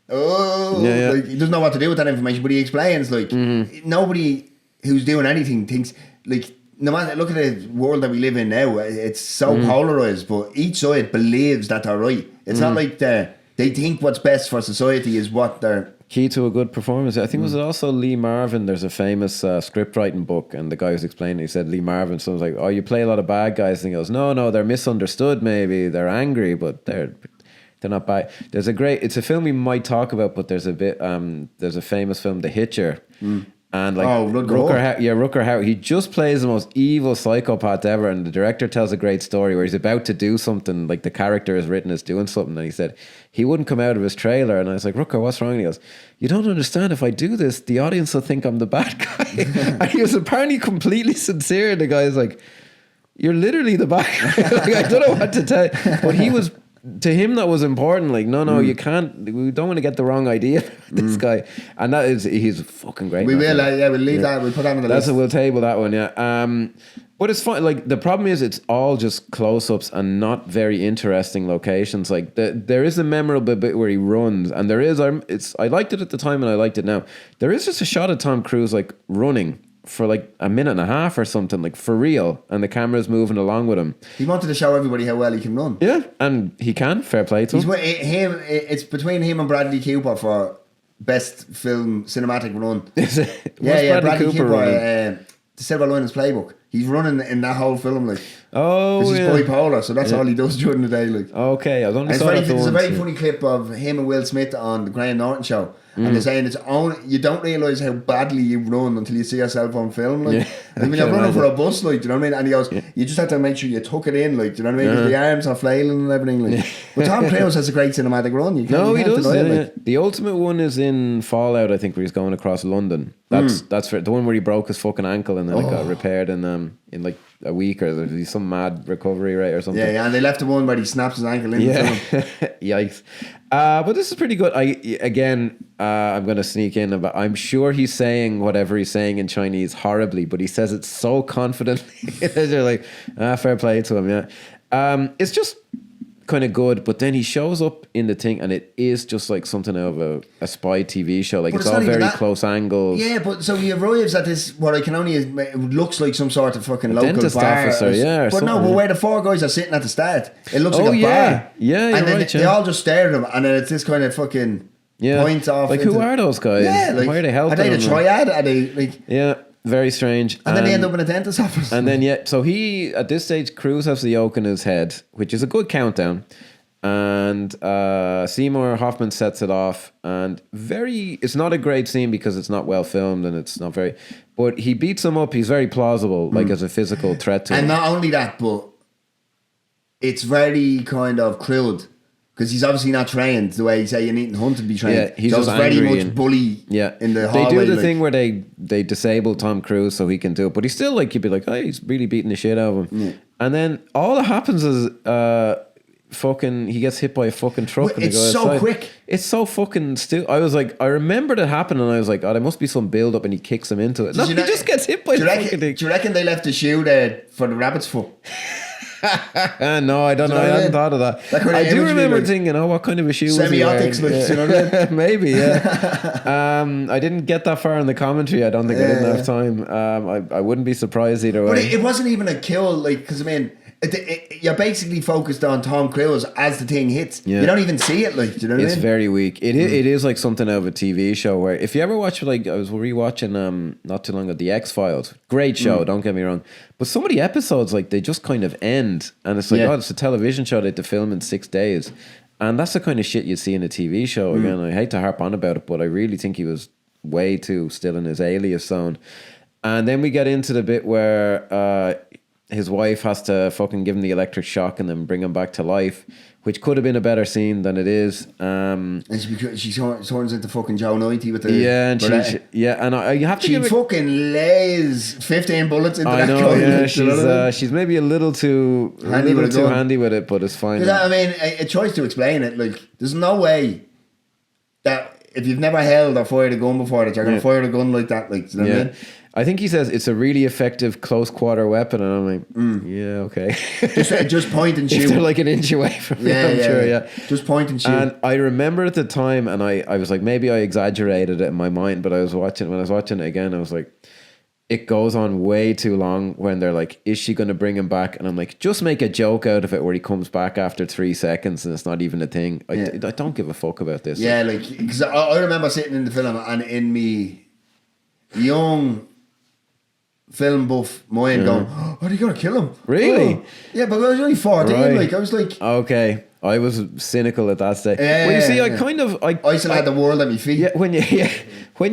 oh, like, he doesn't know what to do with that information, but he explains like nobody who's doing anything thinks like. No matter, look at the world that we live in now. It's so polarized, but each side believes that they're right. It's not like they think what's best for society is what they're... Key to a good performance. I think was it also Lee Marvin. There's a famous script writing book, and the guy was explaining, he said Lee Marvin, someone's like, oh, you play a lot of bad guys, and he goes, no, they're misunderstood maybe, they're angry, but they're not bad. It's a film we might talk about, but there's a famous film, The Hitcher, and like Rutger Hauer, he just plays the most evil psychopath ever, and the director tells a great story where he's about to do something, like the character is written as doing something, and he said he wouldn't come out of his trailer, and I was like, Rutger, what's wrong? And he goes, you don't understand, if I do this, the audience will think I'm the bad guy. And he was apparently completely sincere, and the guy's like, you're literally the bad guy. Like, I don't know what to tell you. But he was, to him that was important, like no you can't, we don't want to get the wrong idea of this guy, and he's fucking great. We'll leave that, we'll put that on the list. We'll table that one, but it's fun. Like the problem is it's all just close-ups and not very interesting locations. Like there is a memorable bit where he runs, and there is I liked it at the time and I liked it now. There is just a shot of Tom Cruise like running for like a minute and a half or something, like for real, and the camera's moving along with him. He wanted to show everybody how well he can run. Yeah, and he can. Fair play to him. It's between him and Bradley Cooper for best film cinematic run. Is it? Bradley Cooper The Silver Linings Playbook. He's running in that whole film, like, because he's bipolar, so that's all he does during the day, like. Okay, I was only there's a very funny clip of him and Will Smith on the Graham Norton show, and they're saying you don't realise how badly you run until you see yourself on film, like. When you're running for a bus, like, do you know what I mean? And he goes, you just have to make sure you tuck it in, like, do you know what I mean? Because the arms are flailing and everything, like. But Tom Cruise has a great cinematic run. He does. Like. The ultimate one is in Fallout, I think, where he's going across London. That's for the one where he broke his fucking ankle and then it got repaired in like a week, or there's some mad recovery rate or something. Yeah, and they left the one where he snaps his ankle in the film. Yikes. But this is pretty good. I'm going to sneak in, but I'm sure he's saying whatever he's saying in Chinese horribly, but he says it so confidently that you're like, fair play to him, yeah. It's just kind of good, but then he shows up in the thing and it is just like something out of a spy TV show. Like, it's all very close angles. Yeah, but so he arrives at this, what I can only, it looks like some sort of fucking local dentist bar. Officer, yeah. But no, but where the four guys are sitting at the start, it looks like a bar. Yeah, and then they all just stare at him, and then it's this kind of fucking point off. Like, who are those guys? Yeah, like, why are they helping? Are they the triad? Are they like? Yeah. Very strange. And then they end up in a dentist's office. And then, so he, at this stage, Cruise has the yolk in his head, which is a good countdown. And Seymour Hoffman sets it off. And it's not a great scene because it's not well filmed and it's not very, but he beats him up. He's very plausible, like as a physical threat to him. And not only that, but it's very kind of crude. Because he's obviously not trained the way you say you need to hunt to be trained. Yeah, he's so just it's very much and, bully in the hallway. They do the thing where they disable Tom Cruise so he can do it. But he's still like, you'd be like, oh, he's really beating the shit out of him. Yeah. And then all that happens is he gets hit by a fucking truck. Well, it's so quick. It's so fucking stupid. I was like, I remembered it happened and I was like, oh, there must be some build up, and he kicks him into it. No, he just gets hit by the fucking thing. Do you reckon they left the shoe there for the rabbit's foot? No, I don't know. I hadn't thought of that. I do remember thinking, what kind of a shoe was he wearing? Semiotics, you know what I mean? Maybe, yeah. I didn't get that far in the commentary. I don't think I didn't have time. I wouldn't be surprised either way. But it wasn't even a kill, like, because I mean, you're basically focused on Tom Cruise as the thing hits. Yeah. You don't even see it, like, do you know what I mean? It's very weak. It is like something out of a TV show where if you ever watch, like, I was rewatching not too long ago, The X-Files. Great show, don't get me wrong. But some of the episodes, like, they just kind of end. And it's like, oh, it's a television show they had to film in 6 days. And that's the kind of shit you see in a TV show. Again, I hate to harp on about it, but I really think he was way too still in his Alias zone. And then we get into the bit where his wife has to fucking give him the electric shock and then bring him back to life, which could have been a better scene than it is. And she turns into fucking Joe 90 with the... Yeah, and you have to she fucking lays 15 bullets into that gun. Yeah, she's maybe a little too handy with it, but it's fine. I mean, a choice to explain it. Like, there's no way that if you've never held or fired a gun before that you're going to fire a gun like that. Like, do you know what I mean? I think he says it's a really effective close quarter weapon, and I'm like, yeah, okay. just point and shoot. If they're like an inch away from me, I'm sure. Just point and shoot. And I remember at the time, and I was like, maybe I exaggerated it in my mind, but when I was watching it again, I was like, it goes on way too long when they're like, is she going to bring him back? And I'm like, just make a joke out of it where he comes back after 3 seconds and it's not even a thing. I don't give a fuck about this. Yeah, like, because I remember sitting in the film and in me young film buff mind going, oh, are you going to kill him? Really? Oh. Yeah, but I was only 14. Right. Like, I was like... Okay. I was cynical at that stage. Well, you see, I still had the world at my feet. Yeah, when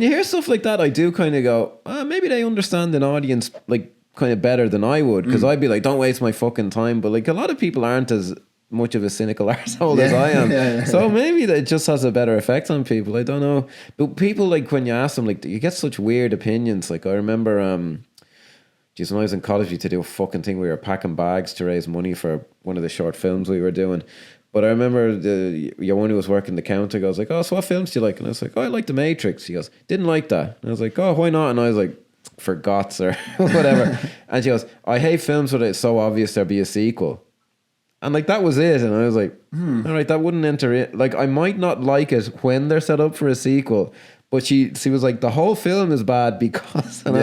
you hear stuff like that, I do kind of go, maybe they understand an audience like kind of better than I would, because I'd be like, don't waste my fucking time. But like, a lot of people aren't as much of a cynical arsehole as I am. So maybe that just has a better effect on people. I don't know. But people, like, when you ask them, like, you get such weird opinions. Like, I remember, when I was in college, we had to do a fucking thing. We were packing bags to raise money for one of the short films we were doing. But I remember your one who was working the counter goes like, oh, so what films do you like? And I was like, oh, I like The Matrix. He goes, didn't like that. And I was like, oh, why not? And I was like, for gots or whatever. And she goes, I hate films where it's so obvious there'll be a sequel. And like, that was it. And I was like, all right, that wouldn't enter it. Like, I might not like it when they're set up for a sequel. But she was like, the whole film is bad because... And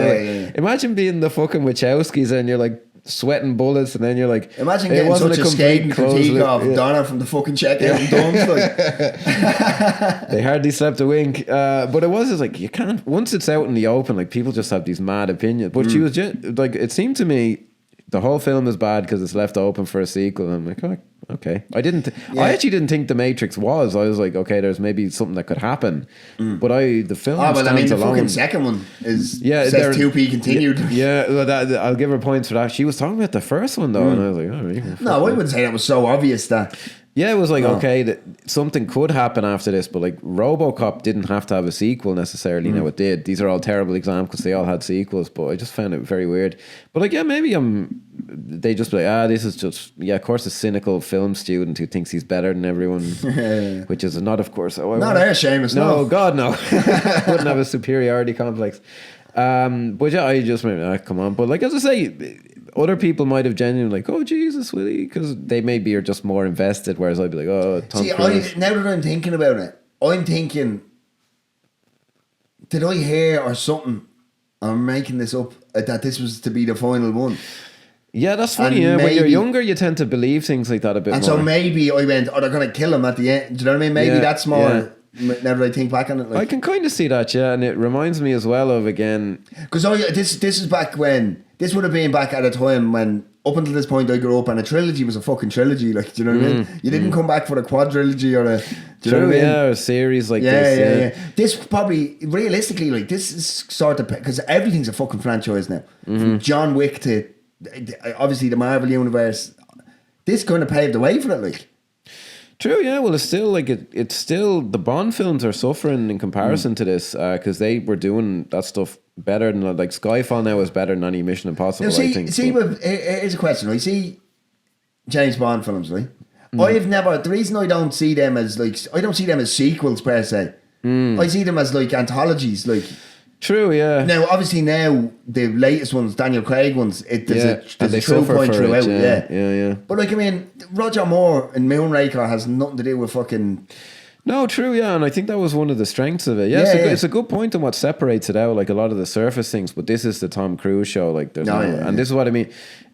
imagine being the fucking Wachowskis and you're like sweating bullets and then you're like... Imagine getting such a scathing critique of Donna from the fucking checkout and Duns. Like. They hardly slept a wink. But it was just like, you can't... Once it's out in the open, like, people just have these mad opinions. But she was just... Like, it seemed to me the whole film is bad because it's left open for a sequel. And I'm like, oh, okay. I actually didn't think The Matrix was. I was like, okay, there's maybe something that could happen. But the film stands the alone. Fucking second one says 2P continued. Yeah, well, I'll give her points for that. She was talking about the first one though, and I was like, oh, really? No, I wouldn't say that was so obvious that. Yeah, it was like, okay, that something could happen after this, but like RoboCop didn't have to have a sequel necessarily. Now it did. These are all terrible examples. They all had sequels, but I just found it very weird. But like, yeah, maybe they just be like, this is just, of course, a cynical film student who thinks he's better than everyone, which is not, of course. Not Seamus, no. God, no. Wouldn't have a superiority complex. But yeah, I just maybe, come on. But like, as I say, other people might have genuinely like, oh Jesus, will he? Because they maybe are just more invested, whereas I'd be like, oh, Tom Cruise. Now that I'm thinking about it, I'm thinking, did I hear or something? I'm making this up that this was to be the final one. Yeah, that's funny. When you're younger, you tend to believe things like that a bit more. And so maybe I went, they're going to kill him at the end. Do you know what I mean? Maybe that's more. Yeah. Now that I think back on it, like, I can kind of see that, and it reminds me as well of, again, because this is back when this would have been back at a time when up until this point I grew up and a trilogy was a fucking trilogy, like, do you know what I mean? You didn't come back for a quadrilogy or a do you know what I mean? Or a series like this. Yeah. This probably realistically, like, this is sort of because everything's a fucking franchise now, from John Wick to obviously the Marvel universe. This kind of paved the way for it, like. True, yeah. Well, it's still like it's still the Bond films are suffering in comparison to this because they were doing that stuff better than, like, Skyfall now is better than any Mission Impossible. Now, I think. Here's a question. I see James Bond films, right? I've never. The reason I don't see them as I don't see them as sequels per se. I see them as like anthologies, like. True, yeah. Now, obviously, the latest ones, Daniel Craig ones, there's a true point throughout. Yeah. But like, I mean, Roger Moore in Moonraker has nothing to do with fucking. No, true, yeah, and I think that was one of the strengths of it. Yeah, it's a good point on what separates it out. Like, a lot of the surface things, but this is the Tom Cruise show. Like, there's and this is what I mean.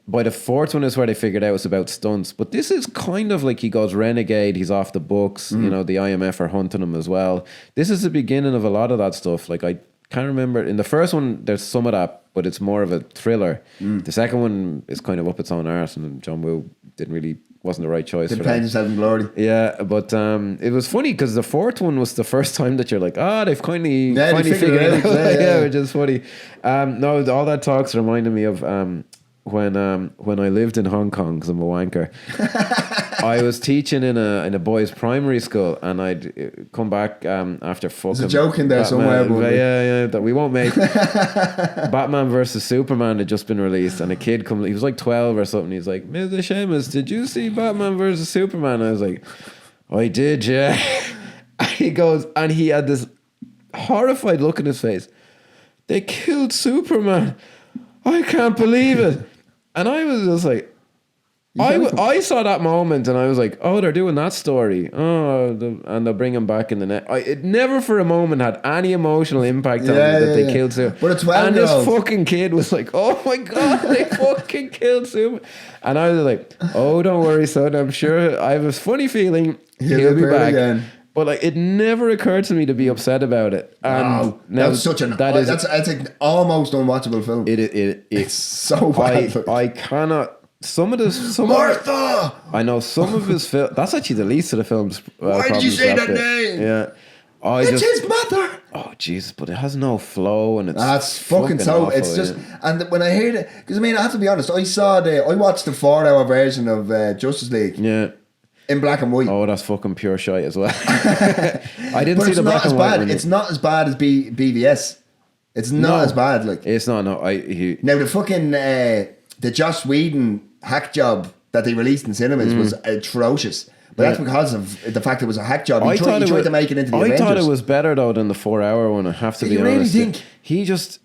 by the fourth one is where they figured out it's about stunts. But this is kind of like he goes renegade. He's off the books. You know, the IMF are hunting him as well. This is the beginning of a lot of that stuff. Like, I can't remember. In the first one, there's some of that, but it's more of a thriller. The second one is kind of up its own arse, and John Woo wasn't the right choice for that. Depends on glory. Yeah, but it was funny because the fourth one was the first time that you're like, they've finally figured it out. Yeah, which is funny. No, all that talks reminded me of when I lived in Hong Kong, because I'm a wanker. I was teaching in a boys' primary school, and I'd come back after fucking. There's a joke in there somewhere. Yeah, that we won't make. Batman versus Superman had just been released, and a kid he was like 12 or something. He's like, Mr. Seamus, did you see Batman versus Superman? I was like, I did, yeah. And he goes, and he had this horrified look in his face. They killed Superman. I can't believe it. And I was just like, I saw that moment and I was like, oh, they're doing that story. And they'll bring him back in the net. It never for a moment had any emotional impact on me that they killed Superman. But a 12-year-old. And this fucking kid was like, oh my God, they fucking killed Superman. And I was like, oh, don't worry, son. I'm sure I have a funny feeling he'll be back. Again. But like, it never occurred to me to be upset about it. And that's such that's an almost unwatchable film. It's so bad. I cannot. Martha. I know some of his film. That's actually the least of the film's. Why did you say that name? Yeah, it's his mother. Oh Jesus! But it has no flow, and it's that's fucking so. Awful, it's just, and when I heard it, because I mean, I have to be honest. I watched the 4-hour version of Justice League. Yeah. In black and white. Oh, that's fucking pure shite as well. I didn't see the black and white. It's not as bad as BVS. It's not as bad. Like it's not. No, now the fucking the Joss Whedon hack job that they released in cinemas was atrocious. But that's because of the fact it was a hack job. He tried to make it into the Avengers. I thought it was better though than the 4-hour one. I have to be honest. You really think? He just.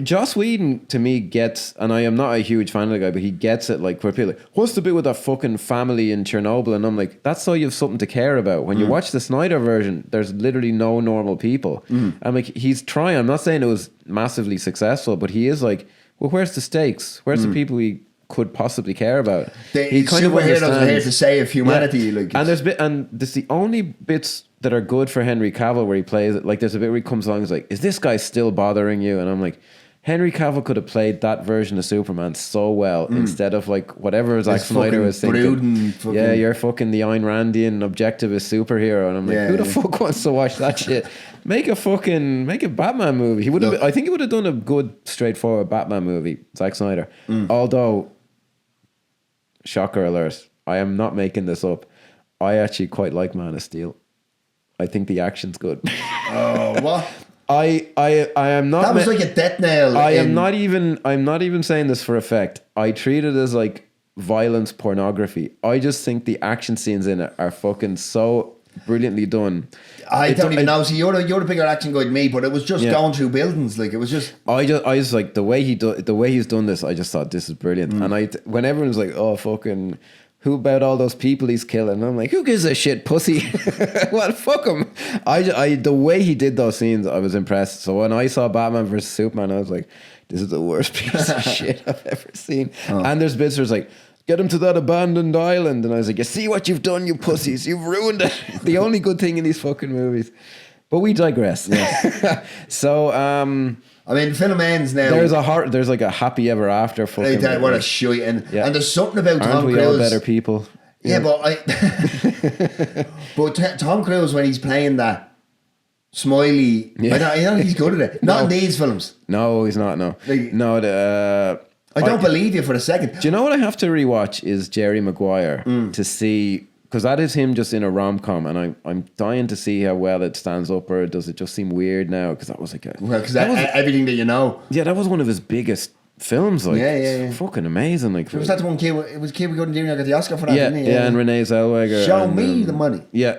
Joss Whedon to me gets, and I am not a huge fan of the guy, but he gets it. Like where people are like, what's the bit with that fucking family in Chernobyl? And I'm like, that's so you have something to care about. When you watch the Snyder version, there's literally no normal people. I'm like, he's trying. I'm not saying it was massively successful, but he is like, well, where's the stakes? Where's the people we could possibly care about? He kind of understands. Superheroes are here to save humanity. Yeah. Like, and this the only bits that are good for Henry Cavill where he plays it. Like there's a bit where he comes along and is like, is this guy still bothering you? And I'm like, Henry Cavill could have played that version of Superman so well instead of like whatever Zack Snyder was thinking. Yeah, you're fucking the Ayn Randian objectivist superhero, and I'm like, who the fuck wants to watch that shit? Make a Batman movie. He would have. I think he would have done a good, straightforward Batman movie, Zack Snyder. Although, shocker alert, I am not making this up. I actually quite like Man of Steel. I think the action's good. Oh, what? I am not. That was like a death nail. I'm not even saying this for effect. I treat it as like violence pornography. I just think the action scenes in it are fucking so brilliantly done. I don't even know. See, you're the bigger action guy than me, but it was just going through buildings. Like it was just. I just like the way he's done this. I just thought this is brilliant. And when everyone's like, oh fucking. Who about all those people he's killing? And I'm like, who gives a shit, pussy? Well, fuck him. The way he did those scenes, I was impressed. So when I saw Batman vs Superman, I was like, this is the worst piece of shit I've ever seen. And there's bits where it's like, get him to that abandoned island. And I was like, you see what you've done, you pussies? You've ruined it. The only good thing in these fucking movies. But we digress. Yeah. So, I mean, the film ends now. There's like a happy ever after fucking. What a shit! And there's something about Tom Cruise. Aren't we all better people? Yeah, but Tom Cruise when he's playing that smiley, I know he's good at it. Not in these films. No, he's not. No, I don't believe you for a second. Do you know what I have to rewatch is Jerry Maguire to see. Because that is him just in a rom-com, and I'm dying to see how well it stands up, or does it just seem weird now? Because that was like everything that you know. Yeah, that was one of his biggest films. Like, it's fucking amazing. Like, was that the one? It was Cuba Gooding Jr. got the Oscar for that. Yeah, didn't he? And Renee Zellweger. Show me the money. Yeah.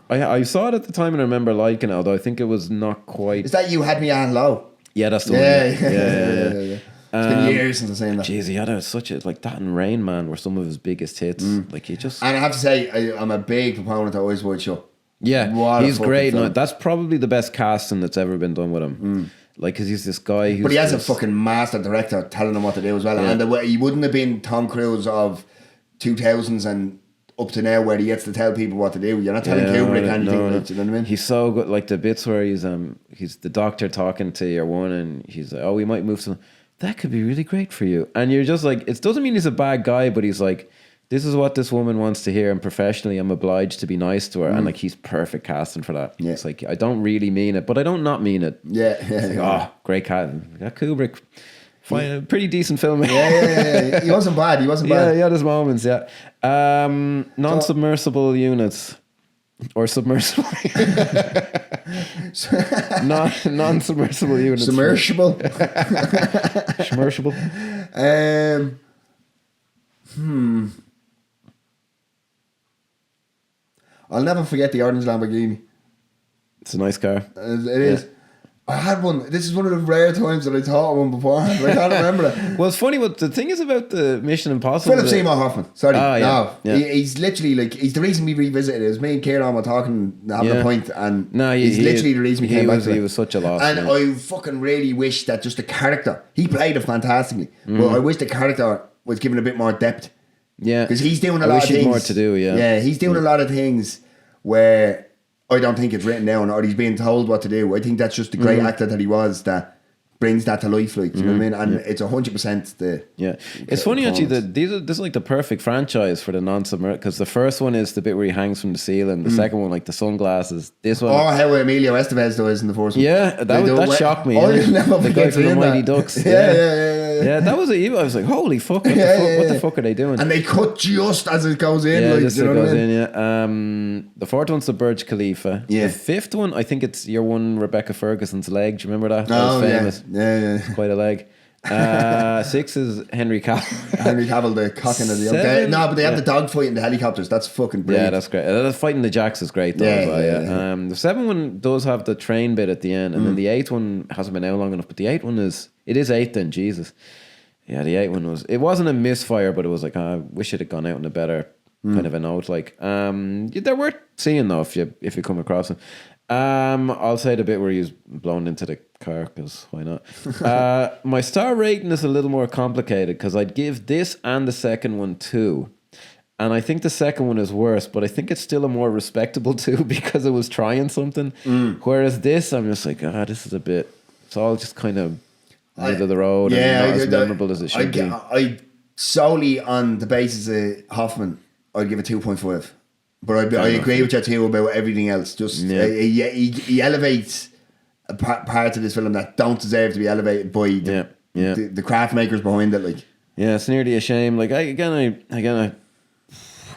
I saw it at the time and I remember liking it, although I think it was not quite. Is that You Had Me on Low? Yeah, that's the one. Yeah. It's been years since I've seen that. Jeez, he had such a like that and Rain Man were some of his biggest hits. Like he just. And I have to say, I'm a big proponent of Eyes Wide Shut. Yeah, he's great. No, that's probably the best casting that's ever been done with him. Like, because he's this guy who's... But he has a fucking master director telling him what to do as well. Yeah. And he wouldn't have been Tom Cruise of 2000s and up to now where he gets to tell people what to do. You're not telling Kubrick anything. Like, you know what I mean? He's so good. Like the bits where he's the doctor talking to your one and he's like, oh, we might move some... That could be really great for you. And you're just like... It doesn't mean he's a bad guy, but he's like... This is what this woman wants to hear, and professionally, I'm obliged to be nice to her. And like, he's perfect casting for that. Yeah. It's like, I don't really mean it, but I don't not mean it. Yeah, it's like, oh, great casting. That Kubrick, fine, a pretty decent film. Yeah. He wasn't bad. Yeah, he had his moments. Yeah. Non-submersible units or submersible. Non-submersible units. Submersible. Submersible. I'll never forget the orange Lamborghini. It's a nice car. It is. I had one. This is one of the rare times that I thought of one before. But I can't remember it. Well, it's funny. What the thing is about the Mission Impossible. Philip Seymour Hoffman. Sorry. Yeah. He's literally like, he's the reason we revisited it. It was me and Kieran were talking, having a point, and he's literally the reason we came back to it. He was such a loss. And I fucking really wish that just the character, he played it fantastically, but I wish the character was given a bit more depth. Yeah, because he's doing a lot of things. More to do. Yeah, he's doing a lot of things where I don't think it's written down or he's being told what to do. I think that's just the great actor that he was that brings that to life. Like, you know what I mean? And it's 100% the... Yeah. It's funny actually that this is like the perfect franchise for the non-submersible, because the first one is the bit where he hangs from the ceiling. The second one, like the sunglasses. This one... Oh, how Emilio Estevez does in the first one. Yeah, that shocked me. I never the guy from the Mighty Ducks. Yeah, that was I was like, holy fuck, what the fuck are they doing? And they cut just as it goes in. Yeah, like, just you know as it goes what I mean? in, yeah. The fourth one's the Burj Khalifa. Yeah. The fifth one, I think it's your one, Rebecca Ferguson's leg. Do you remember that? That was famous. Yeah. Quite a leg. 6 is Henry Cavill. Henry Cavill, the cocking of the... but they have the dogfight in the helicopters. That's fucking brilliant. Yeah, that's great. The fighting the Jacks is great though. Yeah. The 7th one does have the train bit at the end, and then the 8th one hasn't been out long enough, but the 8th one is 8th then, Jesus. Yeah, the 8th one it wasn't a misfire, but it was like, I wish it had gone out on a better kind of a note. Like, they're worth seeing though if you come across them. I'll say the bit where he's blown into the car, because why not? My star rating is a little more complicated, because I'd give this and the second one 2. And I think the second one is worse, but I think it's still a more respectable 2 because it was trying something. Whereas this, I'm just like, this is a bit... It's all just kind of middle of the road and not as memorable as it should be. I solely on the basis of Hoffman, I'd give it 2.5. But I agree with you too about everything else. Just he elevates parts of this film that don't deserve to be elevated by the craft makers behind it. Like, yeah, it's nearly a shame. Like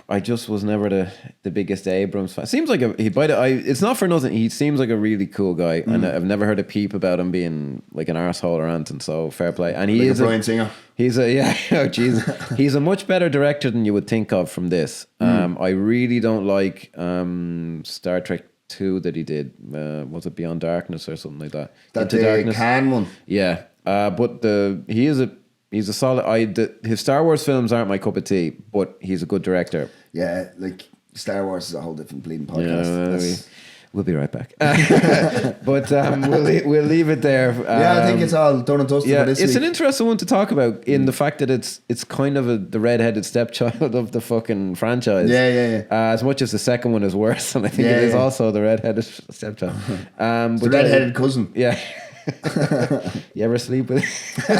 I just was never the biggest Abrams fan. Seems like it's not for nothing. He seems like a really cool guy, and I've never heard a peep about him being like an arsehole or anything. So fair play. And he is a Bryan Singer. He's he's a much better director than you would think of from this. I really don't like Star Trek 2 that he did. Was it Beyond Darkness or something like that? That the Cannes one. Yeah, but he's a solid... his Star Wars films aren't my cup of tea, but he's a good director. Yeah, like Star Wars is a whole different bleeding podcast. We'll be right back. But we'll leave it there. I think it's all done and dusted for this week. It's an interesting one to talk about in the fact that it's kind of the redheaded stepchild of the fucking franchise. Yeah. As much as the second one is worse, and I think it is also the redheaded stepchild. The redheaded cousin. Yeah. You ever sleep with? Do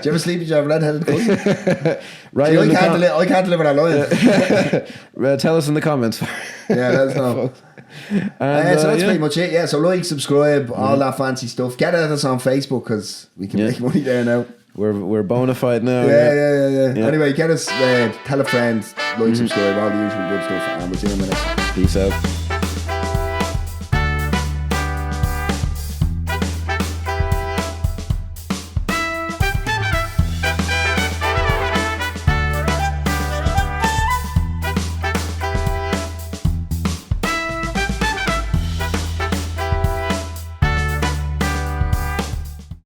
you ever sleep with your redheaded cousin? Right. See, I can't deliver that line. Tell us in the comments. Yeah, let us know. So that's pretty much it. Yeah, so like, subscribe, all that fancy stuff. Get at us on Facebook, because we can make money there now. We're bona fide now. Yeah. Anyway, get us, tell a friend, like, subscribe, all the usual good stuff, and we'll see you in the next one. Peace out.